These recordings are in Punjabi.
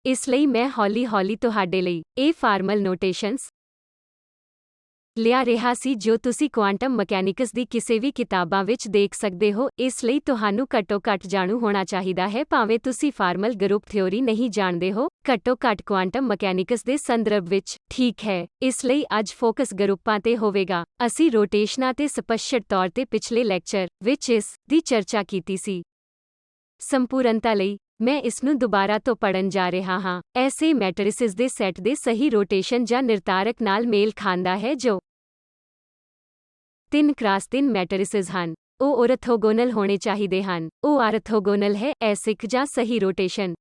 ਇਸ ਲਈ ਮੈਂ ਹੌਲੀ-ਹੌਲੀ ਤੁਹਾਡੇ ਲਈ ਇਹ ਫਾਰਮਲ ਨੋਟੇਸ਼ਨਸ ਲਿਆ ਰਿਹਾ ਸੀ ਜੋ ਤੁਸੀਂ ਕੁਆਂਟਮ ਮਕੈਨਿਕਸ ਦੀ ਕਿਸੇ ਵੀ ਕਿਤਾਬਾਂ ਵਿੱਚ ਦੇਖ ਸਕਦੇ ਹੋ। ਇਸ ਲਈ ਤੁਹਾਨੂੰ ਘੱਟੋ-ਘੱਟ ਜਾਣੂ ਹੋਣਾ ਚਾਹੀਦਾ ਹੈ, ਭਾਵੇਂ ਤੁਸੀਂ ਫਾਰਮਲ ਗਰੁੱਪ ਥਿਊਰੀ ਨਹੀਂ ਜਾਣਦੇ ਹੋ, ਘੱਟੋ-ਘੱਟ ਕੁਆਂਟਮ ਮਕੈਨਿਕਸ ਦੇ ਸੰਦਰਭ ਵਿੱਚ। ਠੀਕ ਹੈ, ਇਸ ਲਈ ਅੱਜ ਫੋਕਸ ਗਰੁੱਪਾਂ ਤੇ ਹੋਵੇਗਾ। ਅਸੀਂ ਰੋਟੇਸ਼ਨਾਂ ਤੇ ਸਪਸ਼ਟ ਤੌਰ ਤੇ ਪਿਛਲੇ ਲੈਕਚਰ ਵਿੱਚ ਇਸ ਦੀ ਚਰਚਾ ਕੀਤੀ ਸੀ। ਸੰਪੂਰਨਤਾ ਲਈ ਮੈਂ ਇਸ ਨੂੰ ਦੁਬਾਰਾ ਤੋਂ ਪੜ੍ਹਨ ਜਾ ਰਿਹਾ ਹਾਂ। ਐਸੇ ਮੈਟਰਿਸਿਸ ਦੇ ਸੈੱਟ ਦੇ ਸਹੀ ਰੋਟੇਸ਼ਨ ਜਾਂ ਨਿਰਧਾਰਕ ਨਾਲ ਮੇਲ ਖਾਂਦਾ ਹੈ ਜੋ 3x3 ਮੈਟਰਿਸਿਸ ਹਨ। ਉਹ ਔਰਥੋਗੋਨਲ ਹੋਣੇ ਚਾਹੀਦੇ ਹਨ। ਉਹ ਆਰਥੋਗੋਨਲ ਹੈ, ਐਸਿਕ ਜਾਂ ਸਹੀ ਰੋਟੇਸ਼ਨ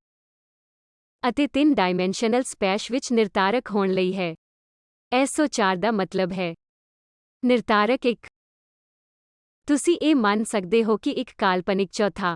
ਅਤੇ 3 ਡਾਇਮੈਂਸ਼ਨਲ ਸਪੇਸ ਵਿੱਚ ਨਿਰਧਾਰਕ ਹੋਣ ਲਈ ਹੈ। SO4 ਦਾ ਮਤਲਬ ਹੈ ਨਿਰਧਾਰਕ 1। ਤੁਸੀਂ ਇਹ ਮੰਨ ਸਕਦੇ ਹੋ ਕਿ ਇੱਕ ਕਾਲਪਨਿਕ ਚੌਥਾ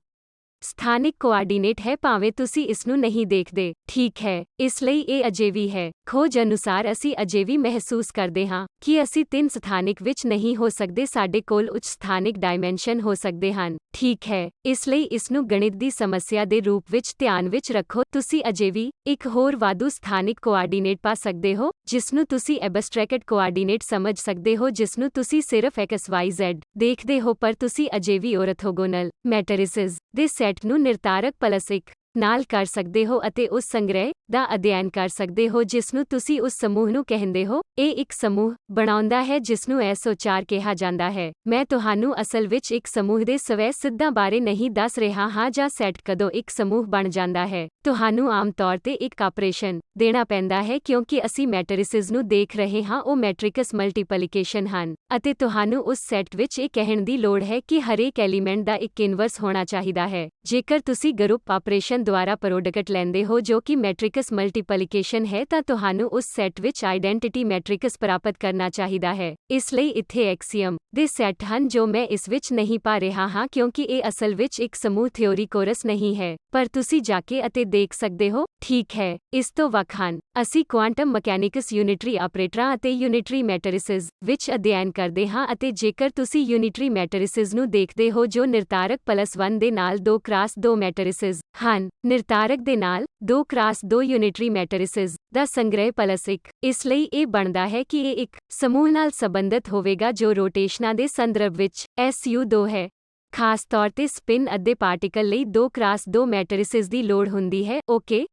ਸਥਾਨਿਕ ਕੋਆਰਡੀਨੇਟ ਹੈ, ਭਾਵੇਂ ਤੁਸੀਂ ਇਸ ਨੂੰ ਨਹੀਂ ਦੇਖਦੇ। ਠੀਕ ਹੈ, ਇਸ ਲਈ ਇਹ ਅਜੇ ਵੀ ਹੈ। ਖੋਜ ਅਨੁਸਾਰ ਅਸੀਂ ਅਜੇ ਵੀ ਮਹਿਸੂਸ ਕਰਦੇ ਹਾਂ ਕਿ ਅਸੀਂ 3 ਸਥਾਨਿਕ ਵਿੱਚ ਨਹੀਂ ਹੋ ਸਕਦੇ, ਸਾਡੇ ਕੋਲ ਉੱਚ ਸਥਾਨਿਕ ਡਾਇਮੈਂਸ਼ਨ ਹੋ ਸਕਦੇ ਹਨ। ਠੀਕ ਹੈ, ਇਸ ਲਈ ਇਸ ਨੂੰ ਗਣਿਤ ਦੀ ਸਮੱਸਿਆ ਦੇ ਰੂਪ ਵਿੱਚ ਧਿਆਨ ਵਿੱਚ ਰੱਖੋ। ਤੁਸੀਂ ਅਜੇ ਵੀ ਇੱਕ ਹੋਰ ਵਾਧੂ ਸਥਾਨਿਕ ਕੋਆਰਡੀਨੇਟ ਪਾ ਸਕਦੇ ਹੋ, ਜਿਸ ਨੂੰ ਤੁਸੀਂ ਐਬਸਟਰੈਕਟ ਕੋਆਰਡੀਨੇਟ ਸਮਝ ਸਕਦੇ ਹੋ, ਜਿਸ ਨੂੰ ਤੁਸੀਂ ਸਿਰਫ XYZ ਦੇਖਦੇ ਹੋ, ਪਰ ਤੁਸੀਂ ਅਜੇ ਵੀ ਔਰਥੋਗੋਨਲ ਮੈਟਰਿਸਿਸ ਦੇ ਸੈੱਟ ਨੂੰ ਨਿਰਧਾਰਕ +1 ਨਾਲ ਕਰ ਸਕਦੇ ਹੋ ਅਤੇ ਉਸ ਸੰਗ੍ਰਹਿ ਦਾ ਅਧਿਐਨ ਕਰ ਸਕਦੇ ਹੋ ਜਿਸ ਨੂੰ ਤੁਸੀਂ ਉਸ ਸਮੂਹ ਨੂੰ ਕਹਿੰਦੇ ਹੋ। ਇਹ ਇੱਕ ਸਮੂਹ ਬਣਾਉਂਦਾ ਹੈ ਜਿਸ ਨੂੰ SO4 ਕਿਹਾ ਜਾਂਦਾ ਹੈ। ਮੈਂ ਤੁਹਾਨੂੰ ਅਸਲ ਵਿੱਚ ਇੱਕ ਸਮੂਹ ਦੇ ਸਵੈ ਸਿੱਧਾਂ ਬਾਰੇ ਨਹੀਂ ਦੱਸ ਰਿਹਾ ਹਾਂ ਜਾਂ ਸੈੱਟ ਕਦੋਂ ਇੱਕ ਸਮੂਹ ਬਣ ਜਾਂਦਾ ਹੈ। ਤੁਹਾਨੂੰ ਆਮ ਤੌਰ ਤੇ ਇੱਕ ਆਪਰੇਸ਼ਨ ਦੇਣਾ ਪੈਂਦਾ ਹੈ ਕਿਉਂਕਿ ਅਸੀਂ ਮੈਟਰਿਸਿਸ ਨੂੰ ਦੇਖ ਰਹੇ ਹਾਂ, ਉਹ ਮੈਟ੍ਰਿਕਸ ਮਲਟੀਪਲੀਕੇਸ਼ਨ ਹਨ, ਅਤੇ ਤੁਹਾਨੂੰ ਉਸ ਸੈੱਟ ਵਿੱਚ ਇਹ ਕਹਿਣ ਦੀ ਲੋੜ ਹੈ ਕਿ ਹਰੇਕ ਐਲੀਮੈਂਟ ਦਾ ਇੱਕ ਇਨਵਰਸ ਹੋਣਾ ਚਾਹੀਦਾ ਹੈ। ਜੇਕਰ ਤੁਸੀਂ ਗਰੁੱਪ ਆਪਰੇਸ਼ਨ ਦੁਆਰਾ ਪ੍ਰੋਡਕਟ ਲੈਂਦੇ ਹੋ ਜੋ ਕਿ ਮੈਟ੍ਰਿਕਸ ਮਲਟੀਪਲੀਕੇਸ਼ਨ ਹੈ, ਤਾਂ ਤੁਹਾਨੂੰ ਉਸ ਸੈੱਟ ਵਿੱਚ ਆਈਡੈਂਟਿਟੀ ਮੈਟ੍ਰਿਕਸ ਪ੍ਰਾਪਤ ਕਰਨਾ ਚਾਹੀਦਾ ਹੈ। ਇਸ ਲਈ ਇੱਥੇ ਐਕਸੀਅਮ ਦੇ ਸੈੱਟ ਹਨ ਜੋ ਮੈਂ ਇਸ ਵਿੱਚ ਨਹੀਂ ਪਾ ਰਿਹਾ ਹਾਂ ਕਿਉਂਕਿ ਇਹ ਅਸਲ ਵਿੱਚ ਇੱਕ ਸਮੂਹ ਥਿਊਰੀ ਕੋਰਸ ਨਹੀਂ ਹੈ, ਪਰ ਤੁਸੀਂ ਜਾ ਕੇ ਅਤੇ ਦੇਖ ਸਕਦੇ ਹੋ। ਠੀਕ ਹੈ, ਇਸ ਤੋਂ ਵੱਖ ਹਨ। ਅਸੀਂ ਕੁਆਂਟਮ ਮਕੈਨਿਕਸ ਯੂਨਿਟਰੀ ਆਪਰੇਟਰਾਂ ਅਤੇ ਯੂਨਿਟਰੀ ਮੈਟਰਿਸਿਸ ਵਿੱਚ ਅਧਿਐਨ ਕਰਦੇ ਹਾਂ, ਅਤੇ ਜੇਕਰ ਤੁਸੀਂ ਯੂਨਿਟਰੀ ਮੈਟਰਿਸਿਸ ਨੂੰ ਦੇਖਦੇ ਹੋ ਜੋ ਨਿਰਧਾਰਕ +1 ਦੇ ਨਾਲ 2x2 ਮੈਟਰਿਸਿਸ ਹਨ, ਨਿਰਧਾਰਕ ਦੇ ਨਾਲ 2x2 ਯੂਨਿਟਰੀ ਮੈਟਰਿਸਿਸ ਦਾ ਸੰਗ੍ਰਹਿ +1, ਇਸ ਲਈ ਇਹ ਬਣਦਾ ਹੈ ਕਿ ਇਹ ਇੱਕ ਸਮੂਹ ਨਾਲ ਸੰਬੰਧਿਤ ਹੋਵੇਗਾ ਜੋ ਰੋਟੇਸ਼ਨਾਂ ਦੇ ਸੰਦਰਭ ਵਿੱਚ SU2 ਹੈ। ਖਾਸ ਤੌਰ ਤੇ ਸਪਿਨ ਅੱਧੇ ਪਾਰਟੀਕਲ ਲਈ 2x2 ਮੈਟਰਿਸਿਸ ਦੀ ਲੋੜ ਹੁੰਦੀ ਹੈ। ਓਕੇ,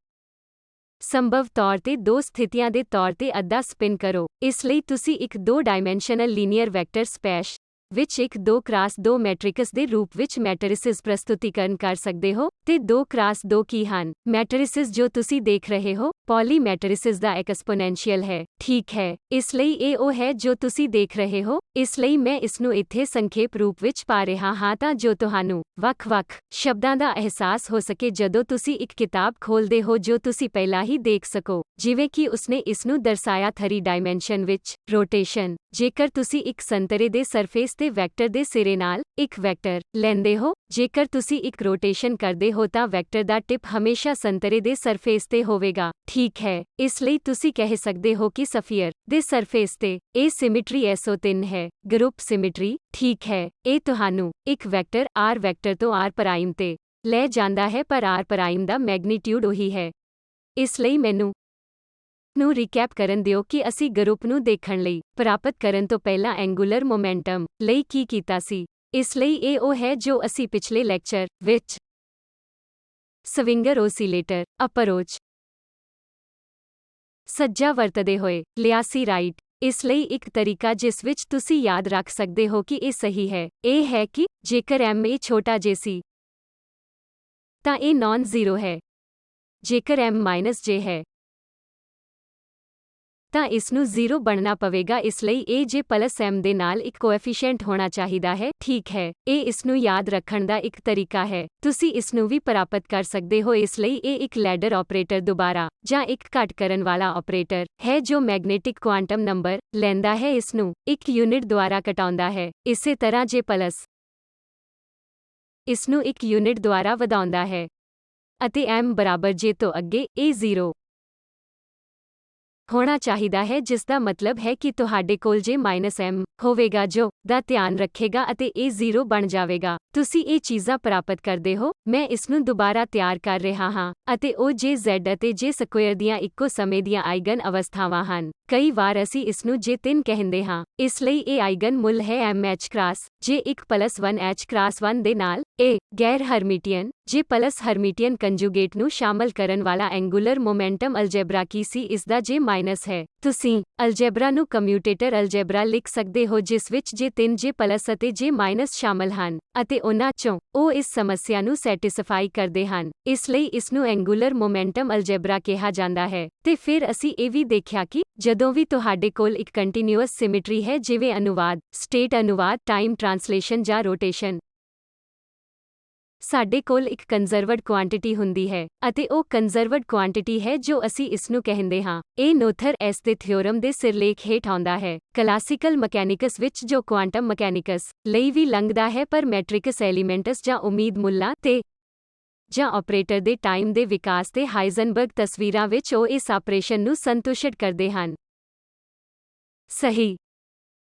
ਸੰਭਵ ਤੌਰ ਤੇ 2 ਸਥਿਤੀਆਂ ਦੇ ਤੌਰ ਤੇ ਅੱਧਾ ਸਪਿਨ ਕਰੋ। ਇਸ ਲਈ ਤੁਸੀਂ ਇੱਕ 2 ਡਾਇਮੈਂਸ਼ਨਲ ਲੀਨੀਅਰ ਵੈਕਟਰ ਸਪੇਸ ਵਿੱਚ ਇੱਕ 2x2 ਮੈਟ੍ਰਿਕਸ ਦੇ ਰੂਪ ਵਿੱਚ ਮੈਟਰਿਸਿਸ ਪ੍ਰਸਤੁਤੀਕਰਨ ਕਰ ਸਕਦੇ ਹੋ। ਤੇ 2x2 ਕੀ ਹਨ? ਮੈਟਰਿਸਿਸ ਜੋ ਤੁਸੀਂ ਦੇਖ ਰਹੇ ਹੋ, ਪੌਲੀ ਮੈਟਰਿਸਿਸ ਦਾ ਐਕਸਪੋਨੈਂਸ਼ੀਅਲ ਹੈ। ਠੀਕ ਹੈ, ਇਸ ਲਈ ਇਹ ਉਹ ਹੈ ਜੋ ਤੁਸੀਂ ਦੇਖ ਰਹੇ ਹੋ। ਇਸ ਲਈ ਮੈਂ ਇਸ ਨੂੰ ਇੱਥੇ ਸੰਖੇਪ ਰੂਪ ਵਿੱਚ ਪਾ ਰਿਹਾ ਹਾਂ ਤਾਂ ਜੋ ਤੁਹਾਨੂੰ ਵੱਖ-ਵੱਖ ਸ਼ਬਦਾਂ ਦਾ ਅਹਿਸਾਸ ਹੋ ਸਕੇ ਜਦੋਂ ਤੁਸੀਂ ਇੱਕ ਕਿਤਾਬ ਖੋਲ੍ਹਦੇ ਹੋ ਜੋ ਤੁਸੀਂ ਪਹਿਲਾਂ ਹੀ ਦੇਖ ਸਕੋ। ਜਿਵੇਂ ਕਿ ਉਸਨੇ ਇਸ ਨੂੰ ਦਰਸਾਇਆ 3 ਡਾਇਮੈਂਸ਼ਨ ਵਿੱਚ ਰੋਟੇਸ਼ਨ। ਜੇਕਰ ਤੁਸੀਂ ਇੱਕ ਸੰਤਰੇ ਦੇ ਸਰਫੇਸ ਤੇ ਵੈਕਟਰ ਦੇ ਸਿਰੇ ਨਾਲ ਇੱਕ ਵੈਕਟਰ ਲੈਂਦੇ ਹੋ, ਜੇਕਰ ਤੁਸੀਂ ਇੱਕ ਰੋਟੇਸ਼ਨ ਕਰਦੇ ਹੋ ਤਾਂ ਵੈਕਟਰ ਦਾ ਟਿਪ ਹਮੇਸ਼ਾ ਸੰਤਰੇ ਦੇ ਸਰਫੇਸ ਤੇ ਹੋਵੇਗਾ। ਠੀਕ ਹੈ, ਇਸ ਲਈ ਤੁਸੀਂ ਕਹਿ ਸਕਦੇ ਹੋ ਕਿ ਸਫੀਅਰ ਦੇ ਸਰਫੇਸ ਤੇ ਇਹ ਸਿਮਿਟਰੀ SO3 ਹੈ। ਗਰੁੱਪ ਸਿਮਿਟਰੀ, ਠੀਕ ਹੈ, ਇਹ ਤੁਹਾਨੂੰ ਇੱਕ ਵੈਕਟਰ R ਵੈਕਟਰ ਤੋਂ R' ਤੇ ਲੈ ਜਾਂਦਾ ਹੈ, ਪਰ R' ਦਾ ਮੈਗਨੀਟਿਊਡ ਉਹੀ ਹੈ। ਇਸ ਲਈ ਮੈਨੂੰ ਨੂੰ ਰੀਕੈਪ ਕਰਨ ਦਿਓ ਕਿ ਅਸੀਂ ਗਰੁੱਪ ਨੂੰ ਦੇਖਣ ਲਈ ਪ੍ਰਾਪਤ ਕਰਨ ਤੋਂ ਪਹਿਲਾਂ ਐਂਗੂਲਰ ਮੋਮੈਂਟਮ ਲਈ ਕੀ ਕੀਤਾ ਸੀ। ਇਸ ਲਈ ਇਹ ਉਹ ਹੈ ਜੋ ਅਸੀਂ ਪਿਛਲੇ ਲੈਕਚਰ ਵਿੱਚ ਸਵਿੰਗਰ ਓਸੀਲੇਟਰ ਅਪਰੋਚ ਸੱਜਾ ਵਰਤਦੇ ਹੋਏ ਲਿਆ ਸੀ, ਰਾਈਟ। ਇਸ ਲਈ ਇੱਕ ਤਰੀਕਾ ਜਿਸ ਵਿੱਚ ਤੁਸੀਂ ਯਾਦ ਰੱਖ ਸਕਦੇ ਹੋ ਕਿ ਇਹ ਸਹੀ ਹੈ, ਇਹ ਹੈ ਕਿ ਜੇਕਰ m ਇਹ ਛੋਟਾ j ਸੀ ਤਾਂ ਇਹ ਨਾਨ ਜ਼ੀਰੋ ਹੈ। ਜੇਕਰ m-j ਹੈ ਤਾਂ ਇਸ ਨੂੰ 0 ਬਣਨਾ ਪਵੇਗਾ। ਇਸ ਲਈ ਇਹ j + m ਦੇ ਨਾਲ ਇੱਕ ਕੋਐਫੀਸ਼ੀਐਂਟ ਹੋਣਾ ਚਾਹੀਦਾ ਹੈ। ਠੀਕ ਹੈ, ਇਹ ਇਸ ਨੂੰ ਯਾਦ ਰੱਖਣ ਦਾ ਇੱਕ ਤਰੀਕਾ ਹੈ। ਤੁਸੀਂ ਇਸ ਨੂੰ ਵੀ ਪ੍ਰਾਪਤ ਕਰ ਸਕਦੇ ਹੋ। ਇਸ ਲਈ ਇਹ ਇੱਕ ਲੈਡਰ ਆਪਰੇਟਰ ਦੁਬਾਰਾ ਜਾਂ ਇੱਕ ਘੱਟ ਕਰਨ ਵਾਲਾ ਆਪਰੇਟਰ ਹੈ ਜੋ ਮੈਗਨੈਟਿਕ ਕੁਆਂਟਮ ਨੰਬਰ ਲੈਂਦਾ ਹੈ, ਇਸ ਨੂੰ ਇੱਕ ਯੂਨਿਟ ਦੁਆਰਾ ਘਟਾਉਂਦਾ ਹੈ। ਇਸੇ ਤਰ੍ਹਾਂ j + ਇਸ ਨੂੰ ਇੱਕ ਯੂਨਿਟ ਦੁਆਰਾ ਵਧਾਉਂਦਾ ਹੈ ਅਤੇ m = j ਤੋਂ ਅੱਗੇ ਇਹ 0 ਹੋਣਾ ਚਾਹੀਦਾ ਹੈ, ਜਿਸ ਦਾ ਮਤਲਬ ਹੈ ਕਿ ਤੁਹਾਡੇ ਕੋਲ J-M ਹੋਵੇਗਾ ਜੋ ਦਾ ਧਿਆਨ ਰੱਖੇਗਾ ਅਤੇ ਇਹ 0 ਬਣ ਜਾਵੇਗਾ। ਤੁਸੀਂ ਇਹ ਚੀਜ਼ਾਂ ਪ੍ਰਾਪਤ ਕਰਦੇ ਹੋ। ਮੈਂ ਇਸ ਨੂੰ ਦੁਬਾਰਾ ਤਿਆਰ ਕਰ ਰਿਹਾ ਹਾਂ ਅਤੇ ਉਹ J-Z ਅਤੇ J² ਦੀਆਂ ਇੱਕੋ ਸਮੇਂ ਦੀਆਂ ਆਈਗਨ ਅਵਸਥਾਵਾਂ ਹਨ। ਕਈ ਵਾਰ ਅਸੀਂ ਇਸ ਨੂੰ J3 ਕਹਿੰਦੇ ਹਾਂ। ਇਸ ਲਈ ਇਹ ਆਈਗਨ ਮੁੱਲ ਹੈ MH ਕ੍ਰਾਸ J1+1H ਕ੍ਰਾਸ 1 ਦੇ ਨਾਲ। ਇਹ ਗੈਰ ਹਰਮਿਟੀਅਨ J+ ਹਰਮਿਟੀਅਨ ਕੰਜੂਗੇਟ ਨੂੰ ਸ਼ਾਮਲ ਕਰਨ ਵਾਲਾ ਐਂਗੂਲਰ ਮੋਮੈਂਟਮ ਅਲਜੇਬਰਾ ਕੀ ਸੀ, ਇਸ ਦਾ J- ਹੈ। ਤੁਸੀਂ ਅਲਜੇਬਰਾ ਨੂੰ ਕਮਿਊਟੇਟਰ ਅਲਜੇਬਰਾ ਲਿਖ ਸਕਦੇ ਹੋ, ਜਿਸ ਵਿੱਚ J3 J+ ਅਤੇ J- ਸ਼ਾਮਲ ਹਨ ਅਤੇ ਉਹਨਾਂ ਚੋਂ ਉਹ ਇਸ ਸਮੱਸਿਆ ਨੂੰ ਸੈਟੀਸਫਾਈ ਕਰਦੇ ਹਨ। ਇਸ ਲਈ ਇਸ ਨੂੰ ਐਂਗੂਲਰ ਮੋਮੈਂਟਮ ਅਲਜੇਬਰਾ ਕਿਹਾ ਜਾਂਦਾ ਹੈ। ਤੇ ਫਿਰ ਅਸੀਂ ਇਹ ਵੀ ਦੇਖਿਆ ਕਿ ਜਦੋਂ ਵੀ ਤੁਹਾਡੇ ਕੋਲ ਇੱਕ ਕੰਟੀਨਿਊਅਸ ਸਿਮਿਟਰੀ ਹੈ, ਜਿਵੇਂ ਅਨੁਵਾਦ, ਸਟੇਟ ਅਨੁਵਾਦ, ਟਾਈਮ ਟ੍ਰਾਂਸਲੇਸ਼ਨ ਜਾਂ ਰੋਟੇਸ਼ਨ, ਸਾਡੇ ਕੋਲ ਇੱਕ ਕੰਜ਼ਰਵਡ ਕੁਆਂਟਿਟੀ ਹੁੰਦੀ ਹੈ ਅਤੇ ਉਹ ਕੰਜ਼ਰਵਡ ਕੁਆਂਟਿਟੀ ਹੈ ਜੋ ਅਸੀਂ ਇਸ ਨੂੰ ਕਹਿੰਦੇ ਹਾਂ। ਇਹ ਨੋਥਰ ਐਸ ਦੇ ਥਿਓਰਮ ਦੇ ਸਿਰਲੇਖ ਹੇਠ ਆਉਂਦਾ ਹੈ। ਕਲਾਸੀਕਲ ਮਕੈਨਿਕਸ ਵਿੱਚ ਜੋ ਕੁਆਂਟਮ ਮਕੈਨਿਕਸ ਲਈ ਵੀ ਲੰਘਦਾ ਹੈ, ਪਰ ਮੈਟ੍ਰਿਕਸ ਐਲੀਮੈਂਟਸ ਜਾਂ ਉਮੀਦ ਮੁੱਲਾਂ ਤੇ ਜਾਂ ਆਪਰੇਟਰ ਦੇ ਟਾਈਮ ਦੇ ਵਿਕਾਸ ਤੇ ਹਾਈਜ਼ਨਬਰਗ ਤਸਵੀਰਾਂ ਵਿੱਚ ਉਹ ਇਸ ਆਪਰੇਸ਼ਨ ਨੂੰ ਸੰਤੁਸ਼ਟ ਕਰਦੇ ਹਨ। ਸਹੀ।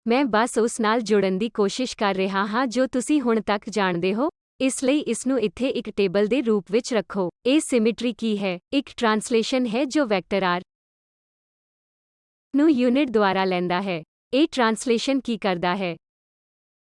ਮੈਂ ਬਸ ਉਸ ਨਾਲ ਜੁੜਨ ਦੀ ਕੋਸ਼ਿਸ਼ ਕਰ ਰਿਹਾ ਹਾਂ ਜੋ ਤੁਸੀਂ ਹੁਣ ਤੱਕ ਜਾਣਦੇ ਹੋ। ਇਸ ਲਈ ਇਸ ਨੂੰ ਇੱਥੇ ਇੱਕ ਟੇਬਲ ਦੇ ਰੂਪ ਵਿੱਚ ਰੱਖੋ। ਇਹ ਸਿਮਿਟਰੀ ਕੀ ਹੈ? ਇੱਕ ਟ੍ਰਾਂਸਲੇਸ਼ਨ ਹੈ ਜੋ ਵੈਕਟਰ R ਨੂੰ ਯੂਨਿਟ ਦੁਆਰਾ ਲੈਂਦਾ ਹੈ। ਇਹ ਟ੍ਰਾਂਸਲੇਸ਼ਨ ਕੀ ਕਰਦਾ ਹੈ?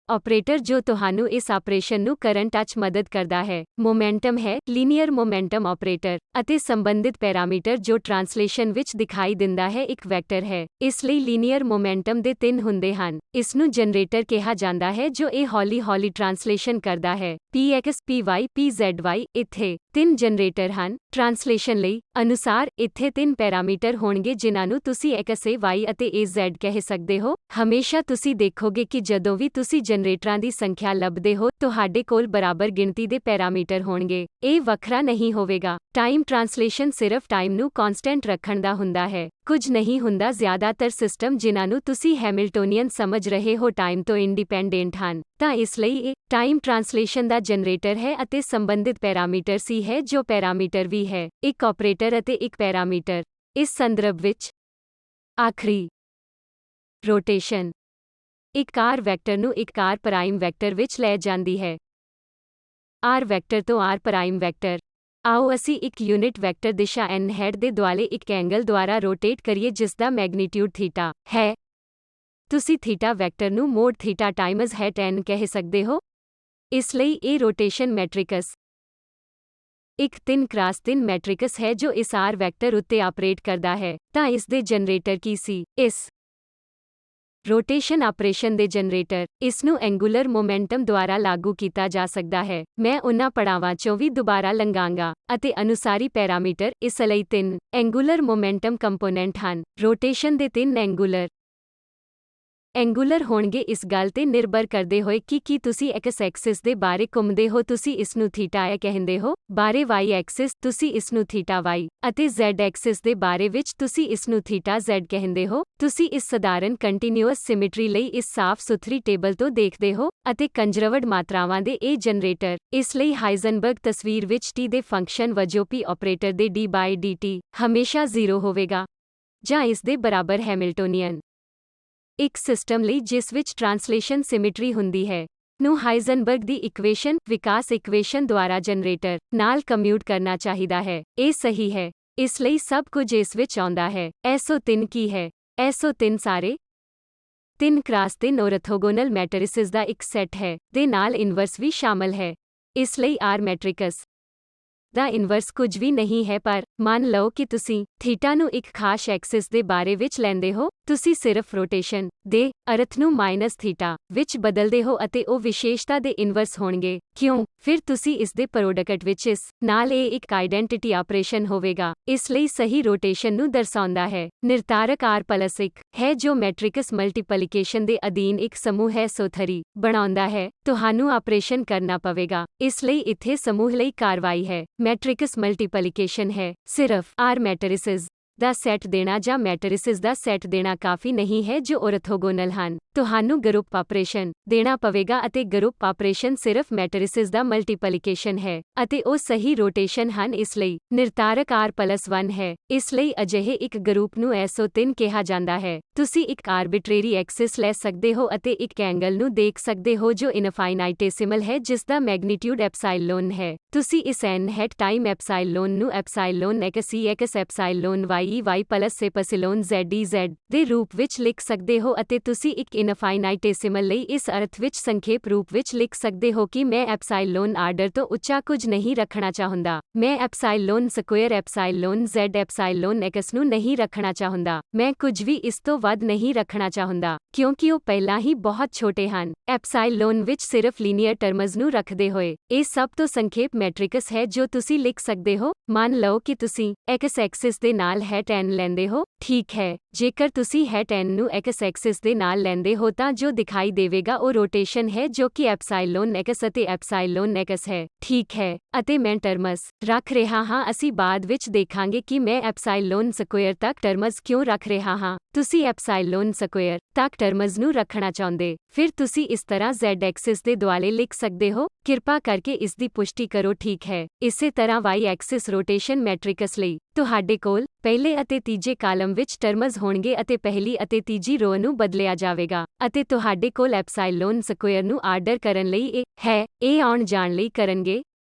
ਆਪਰੇਟਰ ਜੋ ਤੁਹਾਨੂੰ ਇਸ ਆਪਰੇਸ਼ਨ ਨੂੰ ਕਰਨ ਟੱਚ ਮਦਦ ਕਰਦਾ ਹੈ, ਮੋਮੈਂਟਮ ਹੈ, ਲੀਨੀਅਰ ਮੋਮੈਂਟਮ ਆਪਰੇਟਰ, ਅਤੇ ਸੰਬੰਧਿਤ ਪੈਰਾਮੀਟਰ ਜੋ ਟ੍ਰਾਂਸਲੇਸ਼ਨ ਵਿੱਚ ਦਿਖਾਈ ਦਿੰਦਾ ਹੈ ਇੱਕ ਵੈਕਟਰ ਹੈ। ਇਸ ਲਈ ਲੀਨੀਅਰ ਮੋਮੈਂਟਮ ਦੇ 3 ਹੁੰਦੇ ਹਨ। ਇਸ ਨੂੰ ਜਨਰੇਟਰ ਕਿਹਾ ਜਾਂਦਾ ਹੈ ਜੋ ਇਹ ਹੌਲੀ-ਹੌਲੀ ਟ੍ਰਾਂਸਲੇਸ਼ਨ ਕਰਦਾ ਹੈ। Px, Py, Pzy ਇੱਥੇ 3 ਜਨਰੇਟਰ ਹਨ। ਟ੍ਰਾਂਸਲੇਸ਼ਨ ਲਈ ਅਨੁਸਾਰ ਇੱਥੇ 3 ਪੈਰਾਮੀਟਰ ਹੋਣਗੇ ਜਿਨ੍ਹਾਂ ਨੂੰ ਤੁਸੀਂ X, Y ਅਤੇ Z ਕਹਿ ਸਕਦੇ ਹੋ। ਹਮੇਸ਼ਾ ਤੁਸੀਂ ਦੇਖੋਗੇ ਕਿ ਜਦੋਂ ਵੀ ਤੁਸੀਂ ਜਨਰੇਟਰਾਂ ਦੀ ਸੰਖਿਆ ਲੱਭਦੇ ਹੋ, ਤੁਹਾਡੇ ਕੋਲ ਬਰਾਬਰ ਗਿਣਤੀ ਦੇ ਪੈਰਾਮੀਟਰ ਹੋਣਗੇ। ਇਹ ਵੱਖਰਾ ਨਹੀਂ ਹੋਵੇਗਾ। ਟਾਈਮ ਟ੍ਰਾਂਸਲੇਸ਼ਨ ਸਿਰਫ ਟਾਈਮ ਨੂੰ ਕਨਸਟੈਂਟ ਰੱਖਣ ਦਾ ਹੁੰਦਾ ਹੈ। ਕੁਝ ਨਹੀਂ ਹੁੰਦਾ। ਜ਼ਿਆਦਾਤਰ ਸਿਸਟਮ ਜਿਨ੍ਹਾਂ ਨੂੰ ਤੁਸੀਂ ਹੈਮਿਲਟੋਨੀਅਨ ਸਮਝ ਰਹੇ ਹੋ ਟਾਈਮ ਤੋਂ ਇੰਡੀਪੈਂਡੈਂਟ ਹਨ। ਤਾਂ ਇਸ ਲਈ ਇਹ ਟਾਈਮ ਟ੍ਰਾਂਸਲੇਸ਼ਨ ਦਾ ਜਨਰੇਟਰ ਹੈ ਅਤੇ ਸੰਬੰਧਿਤ ਪੈਰਾਮੀਟਰ C ਹੈ ਜੋ ਪੈਰਾਮੀਟਰ V ਹੈ। ਇੱਕ ਆਪਰੇਟਰ ਅਤੇ ਇੱਕ ਪੈਰਾਮੀਟਰ। ਇਸ ਸੰਦਰਭ ਵਿੱਚ ਆਖਰੀ ਰੋਟੇਸ਼ਨ ਇੱਕ R ਵੈਕਟਰ ਨੂੰ ਇੱਕ R ਪ੍ਰਾਈਮ ਵੈਕਟਰ ਵਿੱਚ ਲੈ ਜਾਂਦੀ ਹੈ। R ਵੈਕਟਰ ਤੋਂ R ਪ੍ਰਾਈਮ ਵੈਕਟਰ। ਆਓ ਅਸੀਂ ਇੱਕ ਯੂਨਿਟ ਵੈਕਟਰ ਦਿਸ਼ਾ n ਹੈਡ ਦੇ ਦੁਆਲੇ ਇੱਕ ਐਂਗਲ ਦੁਆਰਾ ਰੋਟੇਟ ਕਰੀਏ ਜਿਸ ਦਾ ਮੈਗਨੀਟਿਊਡ ਥੀਟਾ ਹੈ। ਤੁਸੀਂ ਥੀਟਾ ਵੈਕਟਰ ਨੂੰ mod theta times hat n ਕਹਿ ਸਕਦੇ ਹੋ। ਇਸ ਲਈ ਇਹ ਰੋਟੇਸ਼ਨ ਮੈਟ੍ਰਿਕਸ ਇੱਕ 3x3 ਮੈਟ੍ਰਿਕਸ ਹੈ ਜੋ ਇਸ R ਵੈਕਟਰ ਉੱਤੇ ਆਪਰੇਟ ਕਰਦਾ ਹੈ। ਤਾਂ ਇਸ ਦੇ ਜਨਰੇਟਰ ਕੀ ਸੀ? ਇਸ ਰੋਟੇਸ਼ਨ ਆਪਰੇਸ਼ਨ ਦੇ ਜਨਰੇਟਰ। ਇਸ ਨੂੰ ਐਂਗੂਲਰ ਮੋਮੈਂਟਮ ਦੁਆਰਾ ਲਾਗੂ ਕੀਤਾ ਜਾ ਸਕਦਾ ਹੈ। ਮੈਂ ਉਹਨਾਂ ਪੜਾਵਾਂ ਚੋਂ ਵੀ ਦੁਬਾਰਾ ਲੰਘਾਂਗਾ ਅਤੇ ਅਨੁਸਾਰੀ ਪੈਰਾਮੀਟਰ ਇਸ ਲਈ 3 ਐਂਗੂਲਰ ਮੋਮੈਂਟਮ ਕੰਪੋਨੈਂਟ ਹਨ। ਰੋਟੇਸ਼ਨ ਦੇ 3 ਐਂਗੂਲਰ ਹੋਣਗੇ ਇਸ ਗੱਲ ਤੇ ਨਿਰਭਰ ਕਰਦੇ ਹੋਏ ਕਿ ਕੀ ਤੁਸੀਂ X ਐਕਸਿਸ ਦੇ ਬਾਰੇ ਘੁੰਮਦੇ ਹੋ, ਤੁਸੀਂ ਇਸ ਨੂੰ ਥੀਟਾ ਐ ਕਹਿੰਦੇ ਹੋ। ਬਾਰੇ Y ਐਕਸਿਸ ਤੁਸੀਂ ਇਸ ਨੂੰ ਥੀਟਾ Y ਅਤੇ Z ਐਕਸਿਸ ਦੇ ਬਾਰੇ ਵਿੱਚ ਤੁਸੀਂ ਇਸ ਨੂੰ ਥੀਟਾ Z ਕਹਿੰਦੇ ਹੋ। ਤੁਸੀਂ ਇਸ ਸਧਾਰਨ ਕੰਟੀਨਿਊਅਸ ਸਿਮਿਟਰੀ ਲਈ ਇਸ ਸਾਫ਼ ਸੁਥਰੀ ਟੇਬਲ ਤੋਂ ਦੇਖਦੇ ਹੋ ਅਤੇ ਕੰਜ਼ਰਵਡ ਮਾਤਰਾਵਾਂ ਦੇ ਇਹ ਜਨਰੇਟਰ। ਇਸ ਲਈ ਹਾਈਜ਼ਨਬਰਗ ਤਸਵੀਰ ਵਿੱਚ T ਦੇ ਫੰਕਸ਼ਨ ਵਜੋਂ P ਆਪਰੇਟਰ ਦੇ d/dt ਹਮੇਸ਼ਾ 0 ਹੋਵੇਗਾ ਜਾਂ ਇਸ ਦੇ ਬਰਾਬਰ ਹੈਮਿਲਟੋਨੀਅਨ। ਇੱਕ ਸਿਸਟਮ ਲਈ ਜਿਸ ਵਿੱਚ ਟ੍ਰਾਂਸਲੇਸ਼ਨ ਸਿਮਿਟਰੀ ਹੁੰਦੀ ਹੈ ਨੂੰ ਹਾਈਜ਼ਨਬਰਗ ਦੀ ਇਕੁਏਸ਼ਨ ਵਿਕਾਸ ਇਕੁਏਸ਼ਨ ਦੁਆਰਾ ਜਨਰੇਟਰ ਨਾਲ ਕੰਮਿਊਟ ਕਰਨਾ ਚਾਹੀਦਾ ਹੈ। ਇਹ ਸਹੀ ਹੈ। ਇਸ ਲਈ ਸਭ ਕੁਝ ਇਸ ਵਿੱਚ ਆਉਂਦਾ ਹੈ। SO3 ਕੀ ਹੈ? SO3 ਸਾਰੇ 3x3 ਔਰਥੋਗੋਨਲ ਮੈਟਰਿਸਿਸ ਦਾ ਇੱਕ ਸੈੱਟ ਹੈ ਦੇ ਨਾਲ ਇਨਵਰਸ ਵੀ ਸ਼ਾਮਲ ਹੈ। ਇਸ ਲਈ R ਮੈਟ੍ਰਿਕਸ ਦਾ ਇਨਵਰਸ ਕੁਝ ਵੀ ਨਹੀਂ ਹੈ, ਪਰ ਮੰਨ ਲਓ ਕਿ ਤੁਸੀਂ ਥੀਟਾ ਨੂੰ ਇੱਕ ਖਾਸ ਐਕਸਿਸ ਦੇ ਬਾਰੇ ਵਿੱਚ ਲੈਂਦੇ ਹੋ। ਤੁਸੀਂ ਸਿਰਫ ਰੋਟੇਸ਼ਨ ਦੇ ਅਰਥ ਨੂੰ -ਥੀਟਾ ਵਿੱਚ ਬਦਲਦੇ ਹੋ ਅਤੇ ਉਹ ਵਿਸ਼ੇਸ਼ਤਾ ਦੇ ਇਨਵਰਸ ਹੋਣਗੇ। ਕਿਉਂ? ਫਿਰ ਤੁਸੀਂ ਇਸ ਦੇ ਪ੍ਰੋਡਕਟ ਵਿੱਚ ਇਸ ਨਾਲ ਇਹ ਇੱਕ ਆਈਡੈਂਟਿਟੀ ਆਪਰੇਸ਼ਨ ਹੋਵੇਗਾ। ਇਸ ਲਈ ਸਹੀ ਰੋਟੇਸ਼ਨ ਨੂੰ ਦਰਸਾਉਂਦਾ ਹੈ। ਨਿਰਧਾਰਕ R+1 ਹੈ ਜੋ ਮੈਟ੍ਰਿਕਸ ਮਲਟੀਪਲੀਕੇਸ਼ਨ ਦੇ ਅਧੀਨ ਇੱਕ ਸਮੂਹ ਹੈ ਸੋਥਰੀ ਬਣਾਉਂਦਾ ਹੈ। ਤੁਹਾਨੂੰ ਆਪਰੇਸ਼ਨ ਕਰਨਾ ਪਵੇਗਾ। ਇਸ ਲਈ ਇੱਥੇ ਸਮੂਹ ਲਈ ਕਾਰਵਾਈ ਹੈ। ਮੈਟ੍ਰਿਕਸ ਮਲਟੀਪਲੀਕੇਸ਼ਨ ਹੈ। ਸਿਰਫ R ਮੈਟਰਿਸਿਸ ਦਾ ਸੈੱਟ ਦੇਣਾ ਜਾਂ ਮੈਟਰਿਸਿਸ ਦਾ ਸੈੱਟ ਦੇਣਾ ਕਾਫੀ ਨਹੀਂ ਹੈ ਜੋ ਔਰਥੋਗੋਨਲ ਹਨ। ਤੁਹਾਨੂੰ ਗਰੁੱਪ ਆਪਰੇਸ਼ਨ ਦੇਣਾ ਪਵੇਗਾ ਅਤੇ ਗਰੁੱਪ ਆਪਰੇਸ਼ਨ ਸਿਰਫ ਮੈਟਰਿਸਿਸ ਦਾ ਮਲਟੀਪਲੀਕੇਸ਼ਨ ਹੈ ਅਤੇ ਉਹ ਸਹੀ ਰੋਟੇਸ਼ਨ ਹਨ। ਇਸ ਲਈ ਨਿਰਧਾਰਕ r+1 ਹੈ। ਇਸ ਲਈ ਅਜਿਹੇ ਇੱਕ ਗਰੁੱਪ ਨੂੰ SO3 ਕਿਹਾ ਜਾਂਦਾ ਹੈ। ਤੁਸੀਂ ਇੱਕ ਆਰਬਿਟਰੇਰੀ ਐਕਸਿਸ ਲੈ ਸਕਦੇ ਹੋ ਅਤੇ ਇੱਕ ਐਂਗਲ ਨੂੰ ਦੇਖ ਸਕਦੇ ਹੋ ਜੋ ਇਨਫਾਈਨਾਈਟੇਸਿਮਲ ਹੈ ਜਿਸ ਦਾ ਮੈਗਨੀਟਿਊਡ ਐਪਸਾਈਲੋਨ ਹੈ। ਤੁਸੀਂ ਇਸ n ਹੈਟ ਟਾਈਮ ਐਪਸਾਈਲੋਨ ਨੂੰ epsilon x x epsilon y y plus epsilon z z ਦੇ ਰੂਪ ਵਿੱਚ ਲਿਖ ਸਕਦੇ ਹੋ ਅਤੇ ਤੁਸੀਂ ਇੱਕ ਇਨਫਾਈਨਾਈਟੇਸਿਮਲ ਲਈ ਇਸ ਅਰਥ ਵਿੱਚ ਸੰਖੇਪ ਰੂਪ ਵਿੱਚ ਲਿਖ ਸਕਦੇ ਹੋ ਕਿ ਮੈਂ ਐਪਸਾਈਲੋਨ ਆਰਡਰ ਤੋਂ ਉੱਚਾ ਕੁਝ ਨਹੀਂ ਰੱਖਣਾ ਚਾਹੁੰਦਾ। ਮੈਂ ਐਪਸਾਈਲੋਨ ਸਕੁਏਅਰ ਐਪਸਾਈਲੋਨ z ਐਪਸਾਈਲੋਨ x ਨੂੰ ਨਹੀਂ ਰੱਖਣਾ ਚਾਹੁੰਦਾ। ਮੈਂ ਕੁਝ ਵੀ ਇਸ ਤੋਂ ਵੱਧ ਨਹੀਂ ਰੱਖਣਾ ਚਾਹੁੰਦਾ ਕਿਉਂਕਿ ਉਹ ਪਹਿਲਾਂ ਹੀ ਬਹੁਤ ਛੋਟੇ ਹਨ। ਐਪਸਾਈਲੋਨ ਵਿੱਚ ਸਿਰਫ ਲੀਨੀਅਰ ਟਰਮਜ਼ ਨੂੰ ਰੱਖਦੇ ਹੋਏ ਇਹ ਸਭ ਤੋਂ ਸੰਖੇਪ ਮੈਟ੍ਰਿਕਸ ਹੈ ਜੋ ਤੁਸੀਂ ਲਿਖ ਸਕਦੇ ਹੋ। ਮੰਨ ਲਓ ਕਿ ਤੁਸੀਂ x ਐਕਸਿਸ ਦੇ ਨਾਲ ਹੈਟ n ਲੈਂਦੇ ਹੋ। ਠੀਕ ਹੈ, ਜੇਕਰ ਤੁਸੀਂ ਹੈਟ n ਨੂੰ x ਐਕਸਿਸ ਦੇ ਨਾਲ ਲੈਂਦੇ ਹੋ ਤਾਂ ਜੋ ਦਿਖਾਈ ਦੇਵੇਗਾ ਉਹ ਰੋਟੇਸ਼ਨ ਹੈ ਜੋ ਕਿ ਐਪਸਾਈਲੋਨ x ਅਤੇ ਐਪਸਾਈਲੋਨ x ਹੈ। ਠੀਕ ਹੈ, ਅਤੇ ਮੈਂ ਟਰਮਜ਼ ਰੱਖ ਰਿਹਾ ਹਾਂ। ਅਸੀਂ ਬਾਅਦ ਵਿੱਚ ਦੇਖਾਂਗੇ ਕਿ ਮੈਂ ਐਪਸਾਈਲੋਨ ਸਕੁਏਅਰ ਤੱਕ ਟਰਮਜ਼ ਕਿਉਂ ਰੱਖ ਰਿਹਾ ਹਾਂ। ਤੁਸੀਂ ਐਪਸਾਈਲੋਨ ਸਕੁਏਅਰ ਤੱਕ ਟਰਮਜ਼ ਨੂੰ ਰੱਖਣਾ ਚਾਹੁੰਦੇ, ਫਿਰ ਤੁਸੀਂ ਇਸ ਤਰ੍ਹਾਂ z ਐਕਸਿਸ ਦੇ ਦੁਆਲੇ ਲਿਖ ਸਕਦੇ ਹੋ। ਕਿਰਪਾ ਕਰਕੇ ਇਸ ਦੀ ਪੁਸ਼ਟੀ ਕਰੋ। ਠੀਕ ਹੈ, ਇਸੇ ਤਰ੍ਹਾਂ y ਐਕਸਿਸ ਰੋਟੇਸ਼ਨ ਮੈਟ੍ਰਿਕਸ ਲਈ ਤੁਹਾਡੇ ਕੋਲ ਪਹਿਲੇ ਅਤੇ ਤੀਜੇ ਕਾਲਮ ਵਿੱਚ ਟਰਮਜ਼ ਹੋਣਗੇ ਅਤੇ ਪਹਿਲੀ ਅਤੇ ਤੀਜੀ ਰੋ ਨੂੰ ਬਦਲਿਆ ਜਾਵੇਗਾ ਅਤੇ ਤੁਹਾਡੇ ਕੋਲ ਐਪਸਾਈਲੋਨ ਸਕੁਏਅਰ ਨੂੰ ਆਰਡਰ ਕਰਨ ਲਈ ਇਹ ਹੈ। ਇਹ ਆਉਣ ਜਾਣ ਲਈ ਕਰਨਗੇ।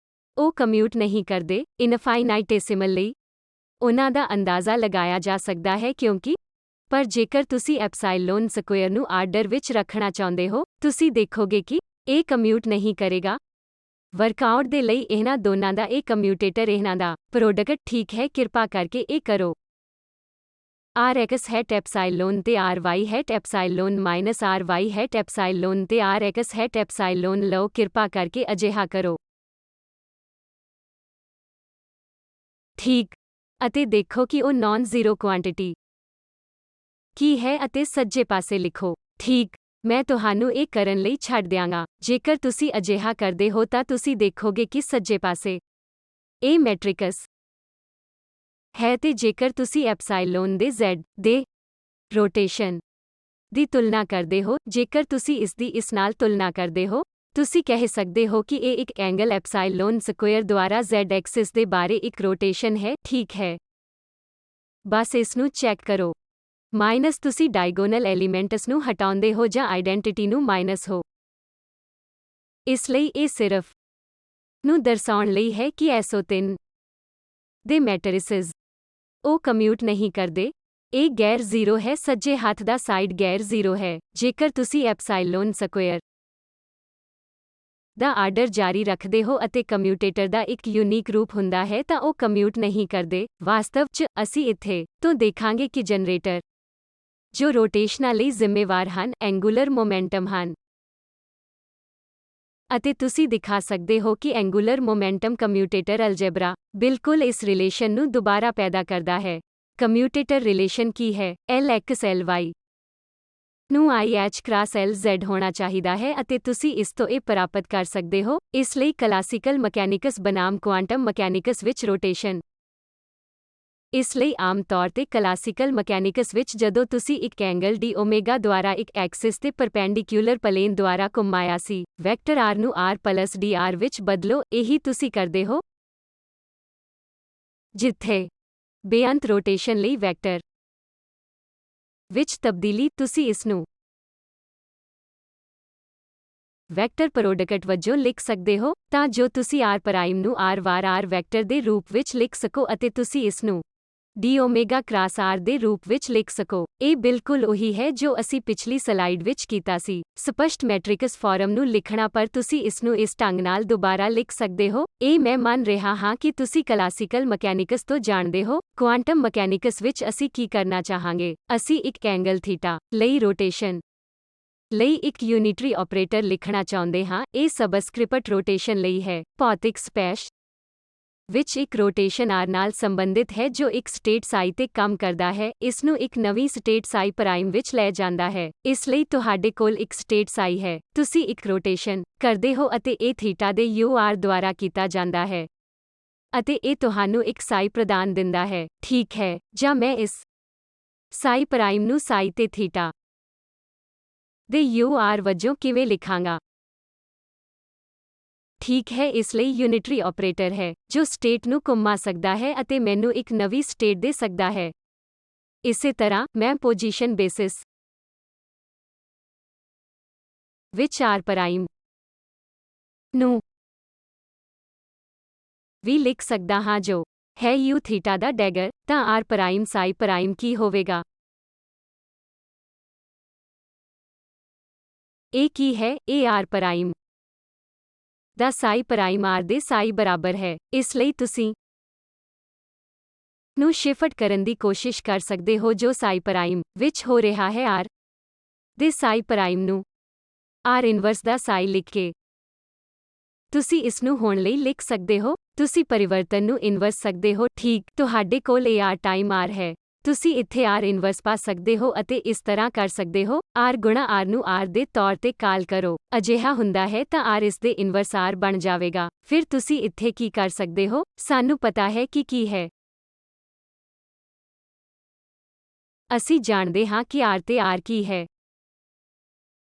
ਉਹ ਕਮਿਊਟ ਨਹੀਂ ਕਰਦੇ। ਇਨਫਾਈਨਾਈਟੇਸਿਮਲ ਲਈ ਉਹਨਾਂ ਦਾ ਅੰਦਾਜ਼ਾ ਲਗਾਇਆ ਜਾ ਸਕਦਾ ਹੈ ਕਿਉਂਕਿ ਪਰ ਜੇਕਰ ਤੁਸੀਂ ਐਪਸਾਈਲੋਨ ਸਕੁਏਅਰ ਨੂੰ ਆਰਡਰ ਵਿੱਚ ਰੱਖਣਾ ਚਾਹੁੰਦੇ ਹੋ ਤੁਸੀਂ ਦੇਖੋਗੇ ਕਿ ਇਹ ਕਮਿਊਟ ਨਹੀਂ ਕਰੇਗਾ। ਵਰਕਆਊਟ ਦੇ ਲਈ ਇਹਨਾਂ ਦੋਨਾਂ ਦਾ ਇਹ ਕਮਿਊਟੇਟਰ ਇਹਨਾਂ ਦਾ ਪ੍ਰੋਡਕਟ ਠੀਕ ਹੈ। ਕਿਰਪਾ ਕਰਕੇ ਇਹ ਕਰੋ। rx ਹੈਟ ਐਪਸਾਈਲੋਨ ਤੇ ry hat epsilon minus ry hat epsilon ਤੇ rx ਹੈਟ ਐਪਸਾਈਲੋਨ ਲਓ। ਕਿਰਪਾ ਕਰਕੇ ਅਜਿਹਾ ਕਰੋ। ਠੀਕ, ਅਤੇ ਦੇਖੋ ਕਿ ਉਹ ਨਾਨ ਜ਼ੀਰੋ ਕੁਆਂਟੀਟੀ ਕੀ ਹੈ ਅਤੇ ਸੱਜੇ ਪਾਸੇ ਲਿਖੋ। ਠੀਕ, ਮੈਂ ਤੁਹਾਨੂੰ ਇਹ ਕਰਨ ਲਈ ਛੱਡ ਦਿਆਂਗਾ। ਜੇਕਰ ਤੁਸੀਂ ਅਜਿਹਾ ਕਰਦੇ ਹੋ ਤਾਂ ਤੁਸੀਂ ਦੇਖੋਗੇ ਕਿ ਸੱਜੇ ਪਾਸੇ ਇਹ ਮੈਟ੍ਰਿਕਸ ਹੈ ਤੇ ਜੇਕਰ ਤੁਸੀਂ ਐਪਸਾਈਲੋਨ ਦੇ z ਦੇ ਰੋਟੇਸ਼ਨ ਦੀ ਤੁਲਨਾ ਕਰਦੇ ਹੋ, ਜੇਕਰ ਤੁਸੀਂ ਇਸ ਦੀ ਇਸ ਨਾਲ ਤੁਲਨਾ ਕਰਦੇ ਹੋ, ਤੁਸੀਂ ਕਹਿ ਸਕਦੇ ਹੋ ਕਿ ਇਹ ਇੱਕ ਐਂਗਲ ਐਪਸਾਈਲੋਨ ਸਕੁਏਅਰ ਦੁਆਰਾ z ਐਕਸਿਸ ਦੇ ਬਾਰੇ ਇੱਕ ਰੋਟੇਸ਼ਨ ਹੈ। ਠੀਕ ਹੈ, ਬਸ ਇਸ ਨੂੰ ਚੈੱਕ ਕਰੋ। ਮਾਈਨਸ ਤੁਸੀਂ ਡਾਇਗੋਨਲ ਐਲੀਮੈਂਟਸ ਨੂੰ ਹਟਾਉਂਦੇ ਹੋ ਜਾਂ ਆਈਡੈਂਟਿਟੀ ਨੂੰ ਮਾਈਨਸ ਹੋ। ਇਸ ਲਈ ਇਹ ਸਿਰਫ ਨੂੰ ਦਰਸਾਉਣ ਲਈ ਹੈ ਕਿ SO3 ਦੇ ਮੈਟਰਿਸਿਸ ਉਹ ਕਮਿਊਟ ਨਹੀਂ ਕਰਦੇ। ਇਹ ਗੈਰ ਜ਼ੀਰੋ ਹੈ। ਸੱਜੇ ਹੱਥ ਦਾ ਸਾਈਡ ਗੈਰ ਜ਼ੀਰੋ ਹੈ। ਜੇਕਰ ਤੁਸੀਂ ਐਪਸਾਈਲੋਨ ਸਕੁਏਅਰ ਦਾ ਆਰਡਰ ਜਾਰੀ ਰੱਖਦੇ ਹੋ ਅਤੇ ਕਮਿਊਟੇਟਰ ਦਾ ਇੱਕ ਯੂਨੀਕ ਰੂਪ ਹੁੰਦਾ ਹੈ ਤਾਂ ਉਹ ਕਮਿਊਟ ਨਹੀਂ ਕਰਦੇ। ਵਾਸਤਵ 'ਚ ਅਸੀਂ ਇੱਥੇ ਤੋਂ ਦੇਖਾਂਗੇ ਕਿ ਜਨਰੇਟਰ ਜੋ ਰੋਟੇਸ਼ਨਾਂ ਲਈ ਜ਼ਿੰਮੇਵਾਰ ਹਨ ਐਂਗੂਲਰ ਮੋਮੈਂਟਮ ਹਨ ਅਤੇ ਤੁਸੀਂ ਦਿਖਾ ਸਕਦੇ ਹੋ ਕਿ ਐਂਗੂਲਰ ਮੋਮੈਂਟਮ ਕਮਿਊਟੇਟਰ ਅਲਜੇਬਰਾ ਬਿਲਕੁਲ ਇਸ ਰਿਲੇਸ਼ਨ ਨੂੰ ਦੁਬਾਰਾ ਪੈਦਾ ਕਰਦਾ ਹੈ। ਕਮਿਊਟੇਟਰ ਰਿਲੇਸ਼ਨ ਕੀ ਹੈ? Lx Ly ਨੂੰ IH ਕ੍ਰਾਸ LZ ਹੋਣਾ ਚਾਹੀਦਾ ਹੈ ਅਤੇ ਤੁਸੀਂ ਇਸ ਤੋਂ ਇਹ ਪ੍ਰਾਪਤ ਕਰ ਸਕਦੇ ਹੋ। ਇਸ ਲਈ ਕਲਾਸੀਕਲ ਮਕੈਨਿਕਸ ਬਨਾਮ ਕੁਆਂਟਮ ਮਕੈਨਿਕਸ ਵਿੱਚ ਰੋਟੇਸ਼ਨ। ਇਸ ਲਈ ਆਮ ਤੌਰ ਤੇ ਕਲਾਸੀਕਲ ਮਕੈਨਿਕਸ ਵਿੱਚ ਜਦੋਂ ਤੁਸੀਂ ਇੱਕ ਐਂਗਲ d ਓਮੇਗਾ ਦੁਆਰਾ ਇੱਕ ਐਕਸਿਸ ਤੇ ਪਰਪੈਂਡੀਕਿਊਲਰ ਪਲੇਨ ਦੁਆਰਾ ਘੁਮਾਇਆ ਸੀ, ਵੈਕਟਰ r ਨੂੰ r+dr ਵਿੱਚ ਬਦਲੋ। ਇਹੀ ਤੁਸੀਂ ਕਰਦੇ ਹੋ। ਜਿੱਥੇ ਬੇਅੰਤ ਰੋਟੇਸ਼ਨ ਲਈ ਵੈਕਟਰ ਵਿੱਚ ਤਬਦੀਲੀ, ਤੁਸੀਂ ਇਸ ਨੂੰ ਵੈਕਟਰ ਪ੍ਰੋਡਕਟ ਵਜੋਂ ਲਿਖ ਸਕਦੇ ਹੋ ਤਾਂ ਜੋ ਤੁਸੀਂ r' ਨੂੰ r ਵਾਰ r ਵੈਕਟਰ ਦੇ ਰੂਪ ਵਿੱਚ ਲਿਖ ਸਕੋ ਅਤੇ ਤੁਸੀਂ ਇਸ ਨੂੰ d ਓਮੇਗਾ ਕ੍ਰਾਸ r ਦੇ ਰੂਪ ਵਿੱਚ ਲਿਖ ਸਕੋ। ਇਹ ਬਿਲਕੁਲ ਉਹੀ ਹੈ ਜੋ ਅਸੀਂ ਪਿਛਲੀ ਸਲਾਈਡ ਵਿੱਚ ਕੀਤਾ ਸੀ। ਸਪਸ਼ਟ ਮੈਟ੍ਰਿਕਸ ਫਾਰਮ ਨੂੰ ਲਿਖਣਾ, ਪਰ ਤੁਸੀਂ ਇਸ ਨੂੰ ਇਸ ਢੰਗ ਨਾਲ ਦੁਬਾਰਾ ਲਿਖ ਸਕਦੇ ਹੋ। ਇਹ ਮੈਂ ਮੰਨ ਰਿਹਾ ਹਾਂ ਕਿ ਤੁਸੀਂ ਕਲਾਸੀਕਲ ਮਕੈਨਿਕਸ ਤੋਂ ਜਾਣਦੇ ਹੋ। ਕੁਆਂਟਮ ਮਕੈਨਿਕਸ ਵਿੱਚ ਅਸੀਂ ਕੀ ਕਰਨਾ ਚਾਹਾਂਗੇ? ਅਸੀਂ ਇੱਕ ਐਂਗਲ ਥੀਟਾ ਲਈ ਰੋਟੇਸ਼ਨ ਲਈ ਇੱਕ ਯੂਨਿਟਰੀ ਆਪਰੇਟਰ ਲਿਖਣਾ ਚਾਹੁੰਦੇ ਹਾਂ। ਇਹ ਸਬਸਕ੍ਰਿਪਟ ਰੋਟੇਸ਼ਨ ਲਈ ਹੈ। ਭੌਤਿਕ ਸਪੈਸ਼ ਵਿੱਚ ਇੱਕ ਰੋਟੇਸ਼ਨ r ਨਾਲ ਸੰਬੰਧਿਤ ਹੈ ਜੋ ਇੱਕ ਸਟੇਟ ਸਾਈ ਤੇ ਕੰਮ ਕਰਦਾ ਹੈ। ਇਸ ਨੂੰ ਇੱਕ ਨਵੀਂ ਸਟੇਟ ਸਾਈ ਪ੍ਰਾਈਮ ਵਿੱਚ ਲੈ ਜਾਂਦਾ ਹੈ। ਇਸ ਲਈ ਤੁਹਾਡੇ ਕੋਲ ਇੱਕ ਸਟੇਟ ਸਾਈ ਹੈ। ਤੁਸੀਂ ਇੱਕ ਰੋਟੇਸ਼ਨ ਕਰਦੇ ਹੋ ਅਤੇ ਇਹ ਥੀਟਾ ਦੇ u r ਦੁਆਰਾ ਕੀਤਾ ਜਾਂਦਾ ਹੈ। ਅਤੇ ਇਹ ਤੁਹਾਨੂੰ ਇੱਕ ਸਾਈ ਪ੍ਰਦਾਨ ਦਿੰਦਾ ਹੈ, ਠੀਕ ਹੈ, ਜਾਂ ਮੈਂ ਇਸ ਸਾਈ ਪ੍ਰਾਈਮ ਨੂੰ ਸਾਈ ਤੇ ਥੀਟਾ ਦੇ UR ਵਜੋਂ ਕਿਵੇਂ ਲਿਖਾਂਗਾ? ਠੀਕ ਹੈ, ਇਸ ਲਈ ਯੂਨਿਟਰੀ ਆਪਰੇਟਰ ਹੈ, ਜੋ ਸਟੇਟ ਨੂੰ ਘੁੰਮਾ ਸਕਦਾ ਹੈ ਅਤੇ ਮੈਨੂੰ ਇੱਕ ਨਵੀਂ ਸਟੇਟ ਦੇ ਸਕਦਾ ਹੈ। ਇਸੇ ਤਰ੍ਹਾਂ, ਮੈਂ ਪੋਜੀਸ਼ਨ ਬੇਸਿਸ ਵਿੱਚ R ਪ੍ਰਾਈਮ ਨੂੰ ਵੀ ਲਿਖ ਸਕਦਾ ਹਾਂ ਜੋ ਹੈ U ਥੀਟਾ ਦਾ ਡੈਗਰ, ਤਾਂ R ਪ੍ਰਾਈਮ ਸਾਈ ਪ੍ਰਾਈਮ ਕੀ ਹੋਵੇਗਾ? ਇਹ ਕੀ ਹੈ? ਇਹ R ਪ੍ਰਾਈਮ ਦਾ ਸਾਈ ਪ੍ਰਾਈਮ R ਦੇ ਸਾਈ ਬਰਾਬਰ ਹੈ, ਇਸ ਲਈ ਤੁਸੀਂ ਨੂੰ ਸ਼ਿਫਟ ਕਰਨ ਦੀ ਕੋਸ਼ਿਸ਼ ਕਰ ਸਕਦੇ ਹੋ ਜੋ ਸਾਈ ਪ੍ਰਾਈਮ ਵਿੱਚ ਹੋ ਰਿਹਾ ਹੈ R ਦੇ ਸਾਈ ਪ੍ਰਾਈਮ ਨੂੰ R ਇਨਵਰਸ ਦਾ ਸਾਈ ਲਿਖ ਕੇ। ਤੁਸੀਂ ਇਸ ਨੂੰ ਹੋਣ ਲਈ ਲਿਖ ਸਕਦੇ ਹੋ, ਤੁਸੀਂ ਪਰਿਵਰਤਨ ਨੂੰ ਇਨਵਰਸ ਸਕਦੇ ਹੋ, ਠੀਕ, ਤੁਹਾਡੇ ਕੋਲ ਇਹ R ਟਾਈਮ R ਹੈ। ਤੁਸੀਂ ਇੱਥੇ R ਇਨਵਰਸ ਪਾ ਸਕਦੇ ਹੋ ਅਤੇ ਇਸ ਤਰ੍ਹਾਂ ਕਰ ਸਕਦੇ ਹੋ, R ਗੁਣਾ R ਨੂੰ R ਦੇ ਤੌਰ ਤੇ ਕਾਲ ਕਰੋ। ਅਜਿਹਾ ਹੁੰਦਾ ਹੈ ਤਾਂ R ਇਸ ਦੇ ਇਨਵਰਸ R ਬਣ ਜਾਵੇਗਾ। ਫਿਰ ਤੁਸੀਂ ਇੱਥੇ ਕੀ ਕਰ ਸਕਦੇ ਹੋ? ਸਾਨੂੰ ਪਤਾ ਹੈ ਕਿ ਕੀ ਹੈ। ਅਸੀਂ ਜਾਣਦੇ ਹਾਂ ਕਿ R ਤੇ R ਕੀ ਹੈ,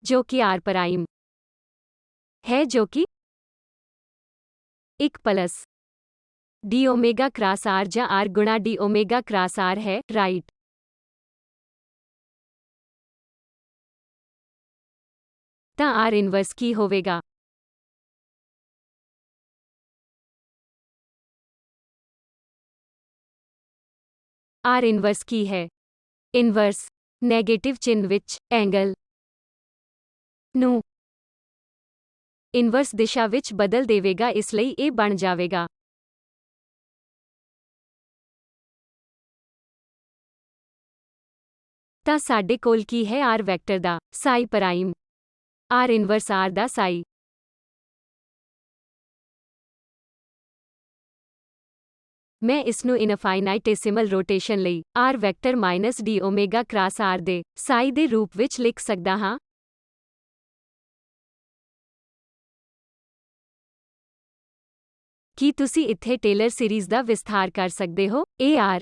ਜੋ ਕਿ R ਪ੍ਰਾਈਮ ਹੈ, ਜੋ ਕਿ 1 plus d omega cross R ਜਾਂ R ਗੁਣਾ d ਓਮੇਗਾ ਕ੍ਰਾਸ R ਹੈ, ਰਾਈਟ। ਤਾਂ R ਇਨਵਰਸ ਕੀ ਹੋਵੇਗਾ? R ਇਨਵਰਸ ਕੀ ਹੈ? ਇਨਵਰਸ ਨੈਗੇਟਿਵ ਚਿੰਨ੍ਹ ਵਿੱਚ ਐਂਗਲ ਨੂੰ ਇਨਵਰਸ ਦਿਸ਼ਾ ਵਿੱਚ ਬਦਲ ਦੇਵੇਗਾ, ਇਸ ਲਈ ਇਹ ਬਣ ਜਾਵੇਗਾ ਤਾਂ ਸਾਡੇ ਕੋਲ ਕੀ ਹੈ? R ਵੈਕਟਰ ਦਾ ਸਾਈ ਪ੍ਰਾਈਮ R ਇਨਵਰਸ R ਦਾ ਸਾਈ। ਮੈਂ ਇਸ ਨੂੰ ਇਨਫਾਈਨਾਈਟੇਸਿਮਲ ਰੋਟੇਸ਼ਨ ਲਈ R vector minus d omega cross R ਦੇ ਸਾਈ ਦੇ ਰੂਪ ਵਿੱਚ ਲਿਖ ਸਕਦਾ ਹਾਂ। ਕੀ ਤੁਸੀਂ ਇੱਥੇ ਟੇਲਰ ਸੀਰੀਜ਼ ਦਾ ਵਿਸਥਾਰ ਕਰ ਸਕਦੇ ਹੋ? ਇਹ R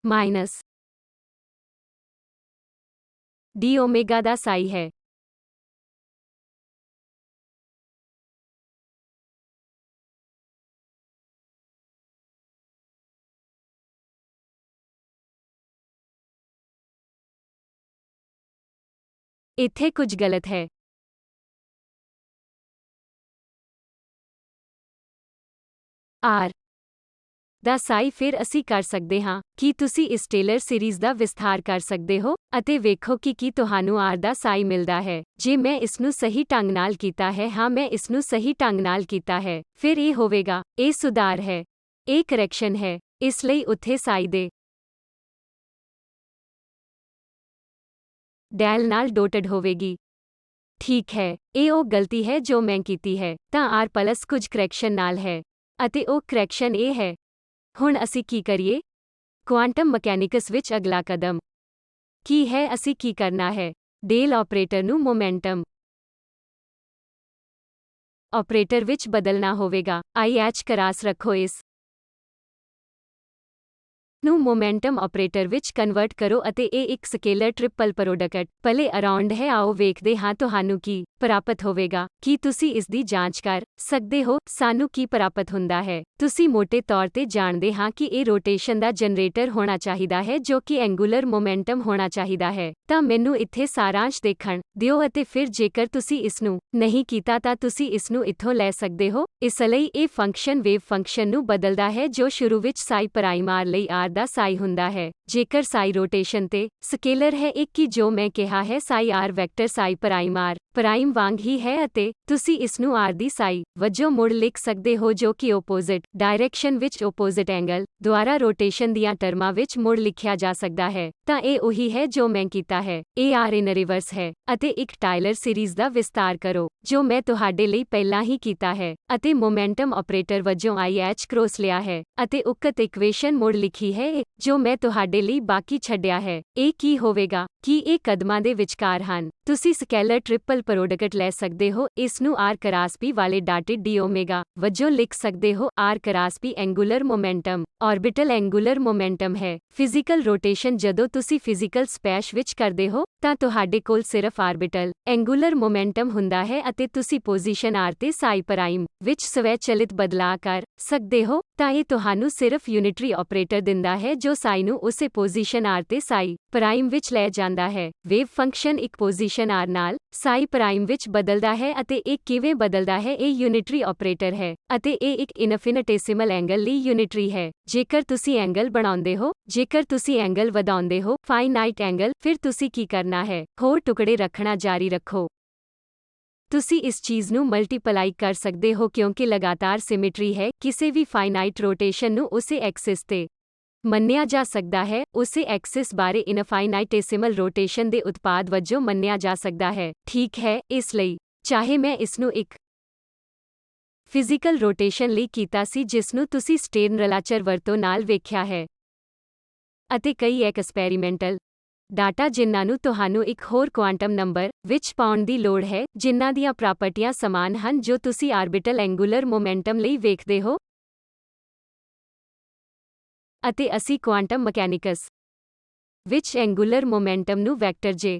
ਮਾਈਨਸ d ਓਮੇਗਾ ਦਾ ਸਾਈ ਹੈ। ਇੱਥੇ ਕੁਝ ਗਲਤ ਹੈ। R ਦਾ ਸਾਈ ਫਿਰ ਅਸੀਂ ਕਰ ਸਕਦੇ ਹਾਂ। ਕੀ ਤੁਸੀਂ ਇਸ ਟੇਲਰ ਸੀਰੀਜ਼ ਦਾ ਵਿਸਥਾਰ ਕਰ ਸਕਦੇ ਹੋ ਅਤੇ ਵੇਖੋ ਕਿ ਕੀ ਤੁਹਾਨੂੰ R ਦਾ ਸਾਈ ਮਿਲਦਾ ਹੈ? ਜੇ ਮੈਂ ਇਸ ਨੂੰ ਸਹੀ ਢੰਗ ਨਾਲ ਕੀਤਾ ਹੈ, ਹਾਂ ਮੈਂ ਇਸ ਨੂੰ ਸਹੀ ਢੰਗ ਨਾਲ ਕੀਤਾ ਹੈ, ਫਿਰ ਇਹ ਹੋਵੇਗਾ। ਇਹ ਸੁਧਾਰ ਹੈ, ਇਹ ਕਰੈਕਸ਼ਨ ਹੈ, ਇਸ ਲਈ ਉੱਥੇ ਸਾਈ ਦੇ ਡੈਲ ਨਾਲ ਡੋਟਡ ਹੋਵੇਗੀ। ਠੀਕ ਹੈ, ਇਹ ਉਹ ਗਲਤੀ ਹੈ ਜੋ ਮੈਂ ਕੀਤੀ ਹੈ, ਤਾਂ R ਪਲੱਸ ਕੁਝ ਕਰੈਕਸ਼ਨ ਨਾਲ ਹੈ, ਅਤੇ ਉਹ ਕਰੈਕਸ਼ਨ ਇਹ ਹੈ। ਹੁਣ ਅਸੀਂ ਕੀ ਕਰੀਏ? ਕੁਆਂਟਮ ਮਕੈਨਿਕਸ ਵਿੱਚ ਅਗਲਾ ਕਦਮ ਕੀ ਹੈ? ਅਸੀਂ ਕੀ ਕਰਨਾ ਹੈ? ਡੇਲ ਆਪਰੇਟਰ ਨੂੰ ਮੋਮੈਂਟਮ ਆਪਰੇਟਰ ਵਿੱਚ ਬਦਲਣਾ ਹੋਵੇਗਾ। IH ਕਰਾਸ ਰੱਖੋ, ਇਸ ਨੂੰ ਮੋਮੈਂਟਮ ਆਪਰੇਟਰ ਵਿੱਚ ਕਨਵਰਟ ਕਰੋ ਅਤੇ ਇਹ ਇੱਕ scaler triple product play around ਹੈ। ਆਓ ਵੇਖਦੇ ਹਾਂ ਤੁਹਾਨੂੰ ਕੀ ਪ੍ਰਾਪਤ ਹੋਵੇਗਾ। ਕੀ ਤੁਸੀਂ ਇਸ ਦੀ ਜਾਂਚ ਕਰ ਸਕਦੇ ਹੋ? ਸਾਨੂੰ ਕੀ ਪ੍ਰਾਪਤ ਹੁੰਦਾ ਹੈ? ਤੁਸੀਂ ਮੋਟੇ ਤੌਰ ਤੇ ਜਾਣਦੇ ਹਾਂ ਕਿ ਇਹ ਰੋਟੇਸ਼ਨ ਦਾ ਜਨਰੇਟਰ ਹੋਣਾ ਚਾਹੀਦਾ ਹੈ, ਜੋ ਕਿ ਐਂਗੂਲਰ ਮੋਮੈਂਟਮ ਹੋਣਾ ਚਾਹੀਦਾ ਹੈ। ਤਾਂ ਮੈਨੂੰ ਇੱਥੇ ਸਾਰਾਂਸ਼ ਦੇਖਣ ਦਿਓ ਅਤੇ ਫਿਰ ਜੇਕਰ ਤੁਸੀਂ ਇਸ ਨੂੰ ਨਹੀਂ ਕੀਤਾ ਤਾਂ ਤੁਸੀਂ ਇਸ ਨੂੰ ਇੱਥੋਂ ਲੈ ਸਕਦੇ ਹੋ। ਇਸ ਲਈ ਇਹ ਫੰਕਸ਼ਨ ਵੇਵ ਫੰਕਸ਼ਨ ਨੂੰ ਬਦਲਦਾ ਹੈ, ਜੋ ਸ਼ੁਰੂ ਵਿੱਚ ਸਾਈ ਪ੍ਰਾਈਮ R ਲਈ R ਦਾ ਸਾਈ ਹੁੰਦਾ ਹੈ। ਜੇਕਰ ਸਾਈ ਰੋਟੇਸ਼ਨ ਤੇ ਸਕੇਲਰ ਹੈ, ਇੱਕ ਕੀ ਜੋ ਮੈਂ ਕਿਹਾ ਹੈ, ਸਾਈ R ਵੈਕਟਰ ਸਾਈ ਪ੍ਰਾਈਮ R ਪ੍ਰਾਈਮ ਵਾਂਗ ਹੀ ਹੈ ਅਤੇ ਤੁਸੀਂ ਇਸ ਨੂੰ R ਦੀ ਸਾਈ ਵਜੋਂ ਮੁੜ ਲਿਖ ਸਕਦੇ ਹੋ, ਜੋ ਕਿ ਓਪੋਜ਼ਿਟ ਡਾਇਰੈਕਸ਼ਨ ਵਿੱਚ ਓਪੋਜ਼ਿਟ ਐਂਗਲ ਦੁਆਰਾ ਰੋਟੇਸ਼ਨ ਦੀਆਂ ਟਰਮਾਂ ਵਿੱਚ ਮੁੜ ਲਿਖਿਆ ਜਾ ਸਕਦਾ ਹੈ। ਤਾਂ ਇਹ ਉਹੀ ਹੈ ਜੋ ਮੈਂ ਕੀਤਾ ਹੈ। ਇਹ R ਇਨ ਰਿਵਰਸ ਹੈ ਅਤੇ ਇੱਕ ਟਾਇਲਰ ਸੀਰੀਜ਼ ਦਾ ਵਿਸਤਾਰ ਕਰੋ, ਜੋ ਮੈਂ ਤੁਹਾਡੇ ਲਈ ਪਹਿਲਾਂ ਹੀ ਕੀਤਾ ਹੈ, ਅਤੇ ਮੋਮੈਂਟਮ ਆਪਰੇਟਰ ਵਜੋਂ IH ਕ੍ਰੋਸ ਲਿਆ ਹੈ ਅਤੇ ਉਕਤ ਇਕੁਏਸ਼ਨ ਮੁੜ ਲਿਖੀ ਹੈ, ਜੋ ਮੈਂ ਤੁਹਾਡੇ ਲਈ ਬਾਕੀ ਛੱਡਿਆ ਹੈ। ਇਹ ਕੀ ਹੋਵੇਗਾ? ਕਿ ਇਹ ਕਦਮਾਂ ਦੇ ਵਿਚਕਾਰ ਹਨ। ਤੁਸੀਂ ਸਕੇਲਰ ਟ੍ਰਿਪਲ ਪ੍ਰੋਡਕਟ ਲੈ ਸਕਦੇ ਹੋ। ਇਸ ਨੂੰ ਆਰ ਕਰਾਸਪੀ ਵਾਲੇ ਡਾਟਿਡ ਡੀ ਓਮੇਗਾ ਵਜੋਂ ਲਿਖ ਸਕਦੇ ਹੋ। R ਕਰਾਸਪੀ angular momentum, orbital angular momentum ਹੈ। ਫਿਜ਼ੀਕਲ ਰੋਟੇਸ਼ਨ ਜਦੋਂ ਤੁਸੀਂ ਫਿਜ਼ੀਕਲ ਸਪੇਸ ਵਿੱਚ ਕਰਦੇ ਹੋ ਤਾਂ ਤੁਹਾਡੇ ਕੋਲ ਸਿਰਫ ਆਰਬਿਟਲ ਐਂਗੂਲਰ ਮੋਮੈਂਟਮ ਹੁੰਦਾ ਹੈ ਅਤੇ ਤੁਸੀਂ ਪੋਜੀਸ਼ਨ ਆਰ ਤੇ ਸਾਈ ਪ੍ਰਾਈਮ ਵਿੱਚ ਸਵੈਚਲਿਤ ਬਦਲਾਅ ਕਰ ਸਕਦੇ ਹੋ ਤਾਂ ਇਹ ਤੁਹਾਨੂੰ ਸਿਰਫ ਯੂਨਿਟਰੀ ਆਪਰੇਟਰ ਦਿੰਦਾ ਹੈ ਜੋ ਸਾਈ ਨੂੰ ਉਸੇ ਪੋਜੀਸ਼ਨ ਆਰ ਤੇ ਸਾਈ ਪ੍ਰਾਈਮ ਵਿੱਚ ਲੈ ਜਾਂਦਾ ਹੈ। ਵੇਵ ਫੰਕਸ਼ਨ ਇੱਕ ਪੋਜੀਸ਼ਨ ਆਰ ਨਾਲ ਸਾਈ ਪ੍ਰਾਈਮ ਵਿੱਚ ਬਦਲਦਾ ਹੈ ਅਤੇ ਇਹ ਕਿਵੇਂ ਬਦਲਦਾ ਹੈ? ਇਹ ਯੂਨਿਟਰੀ ਆਪਰੇਟਰ ਹੈ ਅਤੇ ਇਹ ਇੱਕ ਇਨਫਿਨਿਟੇਸੀਮਲ ਐਂਗਲ ਲਈ ਯੂਨਿਟਰੀ ਹੈ। ਜੇਕਰ ਤੁਸੀਂ ਐਂਗਲ ਬਣਾਉਂਦੇ ਹੋ, ਜੇਕਰ ਤੁਸੀਂ ਐਂਗਲ ਵਧਾਉਂਦੇ ਹੋ, ਫਾਈਨਾਈਟ ਐਂਗਲ, ਫਿਰ ਤੁਸੀਂ ਕੀ ਕਰਨਾ ਹੈ? ਹੋਰ ਟੁਕੜੇ ਰੱਖਣਾ ਜਾਰੀ ਰੱਖੋ। ਤੁਸੀਂ ਇਸ ਚੀਜ਼ ਨੂੰ ਮਲਟੀਪਲਾਈ ਕਰ ਸਕਦੇ ਹੋ ਕਿਉਂਕਿ ਲਗਾਤਾਰ ਸਿਮਿਟਰੀ ਹੈ। ਕਿਸੇ ਵੀ ਫਾਈਨਾਈਟ ਰੋਟੇਸ਼ਨ ਨੂੰ ਉਸੇ ਐਕਸਿਸ ਤੇ ਮੰਨਿਆ ਜਾ ਸਕਦਾ ਹੈ। ਉਸੇ ਐਕਸਿਸ ਬਾਰੇ ਇਨਫਾਈਨਾਈਟੇਸੀਮਲ ਰੋਟੇਸ਼ਨ ਦੇ ਉਤਪਾਦ ਵਜੋਂ ਮੰਨਿਆ ਜਾ ਸਕਦਾ ਹੈ। ਠੀਕ ਹੈ, ਇਸ ਲਈ ਚਾਹੇ ਮੈਂ ਇਸ ਨੂੰ ਇੱਕ ਫਿਜ਼ੀਕਲ ਰੋਟੇਸ਼ਨ ਲਈ ਕੀਤਾ ਸੀ ਜਿਸ ਨੂੰ ਤੁਸੀਂ ਸਟੇਰਨਰਲਾਚਰ ਵਰਤੋਂ ਨਾਲ ਵੇਖਿਆ ਹੈ, ਅਤੇ ਕਈ ਐਕਸਪੈਰੀਮੈਂਟਲ ਡਾਟਾ ਜਿਨ੍ਹਾਂ ਨੂੰ ਤੁਹਾਨੂੰ ਇੱਕ ਹੋਰ ਕੁਆਂਟਮ ਨੰਬਰ ਵਿੱਚ ਪਾਉਣ ਦੀ ਲੋੜ ਹੈ ਜਿਨ੍ਹਾਂ ਦੀਆਂ ਪ੍ਰਾਪਰਟੀਆਂ ਸਮਾਨ ਹਨ ਜੋ ਤੁਸੀਂ ਆਰਬਿਟਲ ਐਂਗੂਲਰ ਮੋਮੈਂਟਮ ਲਈ ਵੇਖਦੇ ਹੋ। ਅਤੇ ਅਸੀਂ ਕੁਆਂਟਮ ਮਕੈਨਿਕਸ ਵਿੱਚ ਐਂਗੂਲਰ ਮੋਮੈਂਟਮ ਨੂੰ ਵੈਕਟਰ ਜੇ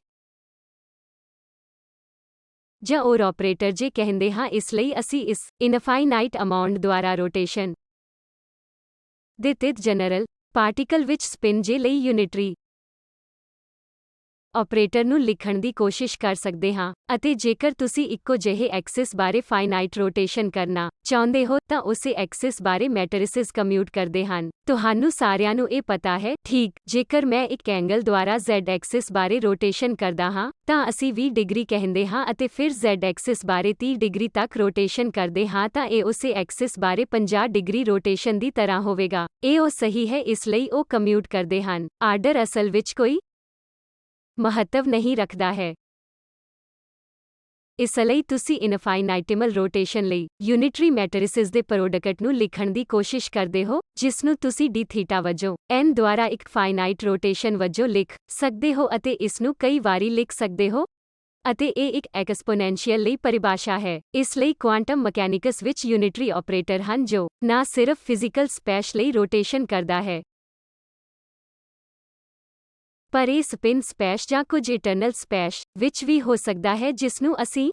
ਜਾਂ ਔਰ ਆਪਰੇਟਰ ਜੇ ਕਹਿੰਦੇ ਹਾਂ। ਇਸ ਲਈ ਅਸੀਂ ਇਸ ਇਨਫਾਈਨਾਈਟ ਅਮਾਉਂਟ ਦੁਆਰਾ ਰੋਟੇਸ਼ਨ ਦੇ ਤਹਿਤ ਜਨਰਲ ਪਾਰਟੀਕਲ ਵਿੱਚ ਸਪਿਨ ਜੇ ਲਈ ਯੂਨਿਟਰੀ ਆਪਰੇਟਰ ਨੂੰ ਲਿਖਣ ਦੀ ਕੋਸ਼ਿਸ਼ ਕਰ ਸਕਦੇ ਹਾਂ। ਅਤੇ ਜੇਕਰ ਤੁਸੀਂ ਇੱਕੋ ਜਿਹੇ ਐਕਸਿਸ ਬਾਰੇ ਫਾਈਨਾਈਟ ਰੋਟੇਸ਼ਨ ਕਰਨਾ ਚਾਹੁੰਦੇ ਹੋ ਤਾਂ ਉਸੇ ਐਕਸਿਸ ਬਾਰੇ ਮੈਟਰਿਸਿਸ ਕਮਿਊਟ ਕਰਦੇ ਹਨ। ਤੁਹਾਨੂੰ ਸਾਰਿਆਂ ਨੂੰ ਇਹ ਪਤਾ ਹੈ, ਠੀਕ? ਜੇਕਰ ਮੈਂ ਇੱਕ ਐਂਗਲ ਦੁਆਰਾ Z ਐਕਸਿਸ ਬਾਰੇ ਰੋਟੇਸ਼ਨ ਕਰਦਾ ਹਾਂ ਤਾਂ ਅਸੀਂ 20 ਡਿਗਰੀ ਕਹਿੰਦੇ ਹਾਂ ਅਤੇ ਫਿਰ Z ਐਕਸਿਸ ਬਾਰੇ 30 ਡਿਗਰੀ ਤੱਕ ਰੋਟੇਸ਼ਨ ਕਰਦੇ ਹਾਂ ਤਾਂ ਇਹ ਉਸੇ ਐਕਸਿਸ ਬਾਰੇ 50 ਡਿਗਰੀ ਰੋਟੇਸ਼ਨ ਦੀ ਤਰ੍ਹਾਂ ਹੋਵੇਗਾ। ਇਹ ਉਹ ਸਹੀ ਹੈ, ਇਸ ਲਈ ਉਹ ਕਮਿਊਟ ਕਰਦੇ ਹਨ। ਆਰਡਰ ਅਸਲ ਵਿੱਚ ਕੋਈ ਮਹੱਤਵ ਨਹੀਂ ਰੱਖਦਾ ਹੈ। ਇਸ ਲਈ ਤੁਸੀਂ ਇਨਫਾਈਨਾਈਟੇਮਲ ਰੋਟੇਸ਼ਨ ਲਈ ਯੂਨਿਟਰੀ ਮੈਟਰਿਸਿਸ ਦੇ ਪ੍ਰੋਡਕਟ ਨੂੰ ਲਿਖਣ ਦੀ ਕੋਸ਼ਿਸ਼ ਕਰਦੇ ਹੋ ਜਿਸ ਨੂੰ ਤੁਸੀਂ ਡੀ ਥੀਟਾ ਵਜੋਂ n ਦੁਆਰਾ ਇੱਕ ਫਾਈਨਾਈਟ ਰੋਟੇਸ਼ਨ ਵਜੋਂ ਲਿਖ ਸਕਦੇ ਹੋ ਅਤੇ ਇਸ ਨੂੰ ਕਈ ਵਾਰੀ ਲਿਖ ਸਕਦੇ ਹੋ ਅਤੇ ਇਹ ਇੱਕ ਐਕਸਪੋਨੈਂਸ਼ੀਅਲ ਲਈ ਪਰਿਭਾਸ਼ਾ ਹੈ। ਇਸ ਲਈ ਕੁਆਂਟਮ ਮਕੈਨਿਕਸ ਵਿੱਚ ਯੂਨਿਟਰੀ ਆਪਰੇਟਰ ਹਨ ਜੋ ਨਾ ਸਿਰਫ ਫਿਜ਼ੀਕਲ ਸਪੇਸ ਲਈ ਰੋਟੇਸ਼ਨ ਕਰਦਾ ਹੈ ਪਰ ਇਹ ਸਪਿਨ ਸਪੇਸ ਜਾਂ ਕੁਝ ਇਟਰਨਲ ਸਪੇਸ ਵਿੱਚ ਵੀ ਹੋ ਸਕਦਾ ਹੈ ਜਿਸ ਨੂੰ ਅਸੀਂ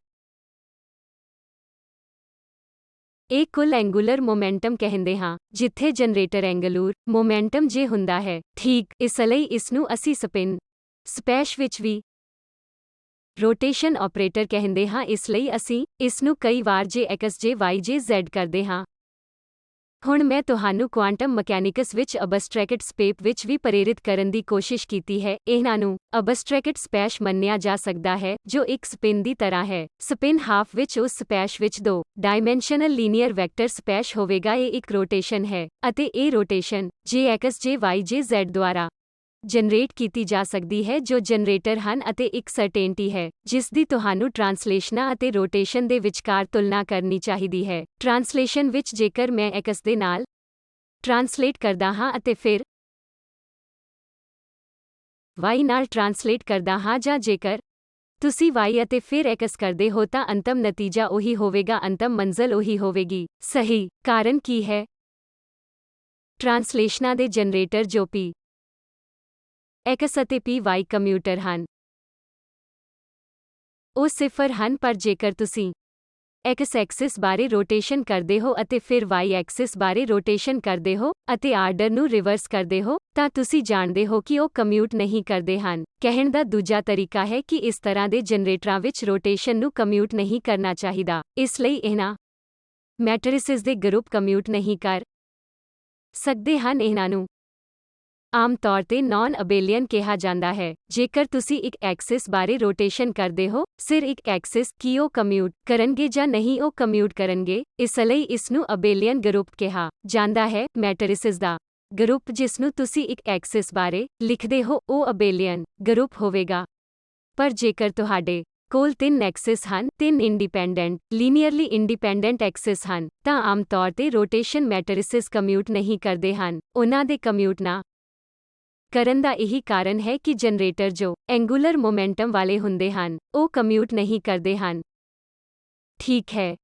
ਇਹ ਕੁੱਲ ਐਂਗੂਲਰ ਮੋਮੈਂਟਮ ਕਹਿੰਦੇ ਹਾਂ ਜਿੱਥੇ ਜਨਰੇਟਰ ਐਂਗਲੂਰ ਮੋਮੈਂਟਮ ਜੇ ਹੁੰਦਾ ਹੈ। ਠੀਕ, ਇਸ ਲਈ ਇਸ ਨੂੰ ਅਸੀਂ ਸਪਿਨ ਸਪੇਸ ਵਿੱਚ ਵੀ ਰੋਟੇਸ਼ਨ ਆਪਰੇਟਰ ਕਹਿੰਦੇ ਹਾਂ। ਇਸ ਲਈ ਅਸੀਂ ਇਸ ਨੂੰ ਕਈ ਵਾਰ ਜੇ ਐਕਸ ਜੇ ਵਾਈ ਜੇ ਜ਼ੈਡ ਕਰਦੇ ਹਾਂ। ਹੁਣ ਮੈਂ ਤੁਹਾਨੂੰ ਕੁਆਂਟਮ ਮਕੈਨਿਕਸ ਵਿੱਚ ਅਬਸਟਰੈਕਟ ਸਪੇਸ ਵਿੱਚ ਵੀ ਪ੍ਰੇਰਿਤ ਕਰਨ ਦੀ ਕੋਸ਼ਿਸ਼ ਕੀਤੀ ਹੈ। ਇਹਨਾਂ ਨੂੰ ਅਬਸਟਰੈਕਟ ਸਪੇਸ ਮੰਨਿਆ ਜਾ ਸਕਦਾ ਹੈ ਜੋ ਇੱਕ ਸਪਿਨ ਦੀ ਤਰ੍ਹਾਂ ਹੈ। ਸਪਿਨ ਹਾਫ ਵਿੱਚ ਉਸ ਸਪੇਸ ਵਿੱਚ 2 ਡਾਇਮੈਂਸ਼ਨਲ ਲੀਨੀਅਰ ਵੈਕਟਰ ਸਪੇਸ ਹੋਵੇਗਾ। ਇਹ ਇੱਕ ਰੋਟੇਸ਼ਨ ਹੈ ਅਤੇ ਇਹ ਰੋਟੇਸ਼ਨ ਜੇ ਐਕਸ ਜੇ ਵਾਈ ਜੇ ਜ਼ੈਡ ਦੁਆਰਾ ਜਨਰੇਟ ਕੀਤੀ ਜਾ ਸਕਦੀ ਹੈ ਜੋ ਜਨਰੇਟਰ ਹਨ ਅਤੇ ਇੱਕ ਸਰਟੇਨਟੀ ਹੈ ਜਿਸ ਦੀ ਤੁਹਾਨੂੰ ਟ੍ਰਾਂਸਲੇਸ਼ਨਾਂ ਅਤੇ ਰੋਟੇਸ਼ਨ ਦੇ ਵਿਚਕਾਰ ਤੁਲਨਾ ਕਰਨੀ ਚਾਹੀਦੀ ਹੈ। ਟ੍ਰਾਂਸਲੇਸ਼ਨ ਵਿੱਚ ਜੇਕਰ ਮੈਂ ਐਕਸ ਦੇ ਨਾਲ ਟ੍ਰਾਂਸਲੇਟ ਕਰਦਾ ਹਾਂ ਅਤੇ ਫਿਰ ਵਾਈ ਨਾਲ ਟ੍ਰਾਂਸਲੇਟ ਕਰਦਾ ਹਾਂ ਜਾਂ ਜੇਕਰ ਤੁਸੀਂ ਵਾਈ ਅਤੇ ਫਿਰ ਐਕਸ ਕਰਦੇ ਹੋ ਤਾਂ ਅੰਤਮ ਨਤੀਜਾ ਉਹੀ ਹੋਵੇਗਾ, ਅੰਤਮ ਮੰਜ਼ਲ ਉਹੀ ਹੋਵੇਗੀ। ਸਹੀ, ਕਾਰਨ ਕੀ ਹੈ? ਟ੍ਰਾਂਸਲੇਸ਼ਨਾਂ ਦੇ ਜਨਰੇਟਰ ਜੋ ਪੀ ਐਕਸ ਅਤੇ ਪੀ ਵਾਈ ਕਮਿਊਟਰ ਹਨ ਉਹ ਸਿਫਰ ਹਨ ਪਰ ਜੇਕਰ ਤੁਸੀਂ ਐਕਸ ਐਕਸਿਸ ਬਾਰੇ ਰੋਟੇਸ਼ਨ ਕਰਦੇ ਹੋ ਅਤੇ ਫਿਰ ਵਾਈ ਐਕਸਿਸ ਬਾਰੇ ਰੋਟੇਸ਼ਨ ਕਰਦੇ ਹੋ ਅਤੇ ਆਰਡਰ ਨੂੰ ਰਿਵਰਸ ਕਰਦੇ ਹੋ ਤਾਂ ਤੁਸੀਂ ਜਾਣਦੇ ਹੋ ਕਿ ਉਹ ਕਮਿਊਟ ਨਹੀਂ ਕਰਦੇ ਹਨ। ਕਹਿਣ ਦਾ ਦੂਜਾ ਤਰੀਕਾ ਹੈ ਕਿ ਇਸ ਤਰ੍ਹਾਂ ਦੇ ਜਨਰੇਟਰਾਂ ਵਿੱਚ ਰੋਟੇਸ਼ਨ ਨੂੰ ਕਮਿਊਟ ਨਹੀਂ ਕਰਨਾ ਚਾਹੀਦਾ। ਇਸ ਲਈ ਇਹਨਾਂ ਮੈਟਰਿਸਿਸ ਦੇ ਗਰੁੱਪ ਕਮਿਊਟ ਨਹੀਂ ਕਰ ਸਕਦੇ ਹਨ। ਇਹਨਾਂ ਨੂੰ ਆਮ ਤੌਰ ਤੇ ਨਾਨ ਅਬੇਲੀਅਨ ਕਿਹਾ ਜਾਂਦਾ ਹੈ। ਜੇਕਰ ਤੁਸੀਂ ਇੱਕ ਐਕਸਿਸ ਬਾਰੇ ਰੋਟੇਸ਼ਨ ਕਰਦੇ ਹੋ, ਸਿਰ ਇੱਕ ਐਕਸਿਸ, ਕੀ ਉਹ ਕਮਿਊਟ ਕਰਨਗੇ ਜਾਂ ਨਹੀਂ ਉਹ ਕਮਿਊਟ ਕਰਨਗੇ। ਇਸ ਲਈ ਇਸ ਨੂੰ ਅਬੇਲੀਅਨ ਗਰੁੱਪ ਕਿਹਾ ਜਾਂਦਾ ਹੈ। ਮੈਟਰਿਸਿਸ ਦਾ ਗਰੁੱਪ ਜਿਸ ਨੂੰ ਤੁਸੀਂ ਇੱਕ ਐਕਸਿਸ ਬਾਰੇ ਲਿਖਦੇ ਹੋ ਉਹ ਅਬੇਲੀਅਨ ਗਰੁੱਪ ਹੋਵੇਗਾ। ਪਰ ਜੇਕਰ ਤੁਹਾਡੇ ਕੋਲ 3 ਐਕਸਿਸ ਹਨ, 3 ਇੰਡੀਪੈਂਡੈਂਟ ਲੀਨੀਅਰਲੀ ਇੰਡੀਪੈਂਡੈਂਟ ਐਕਸਿਸ ਹਨ ਤਾਂ ਆਮ ਤੌਰ ਤੇ ਰੋਟੇਸ਼ਨ ਮੈਟਰਿਸਿਸ ਕਮਿਊਟ ਨਹੀਂ ਕਰਦੇ ਹਨ। ਉਹਨਾਂ ਦੇ ਕਮਿਊਟ ਨਾ ਕਰਨ ਦਾ ਇਹੀ ਕਾਰਨ ਹੈ ਕਿ ਜਨਰੇਟਰ ਜੋ ਐਂਗੂਲਰ ਮੋਮੈਂਟਮ ਵਾਲੇ ਹੁੰਦੇ ਹਨ, ਉਹ ਕਮਿਊਟ ਨਹੀਂ ਕਰਦੇ ਹਨ। ਠੀਕ ਹੈ।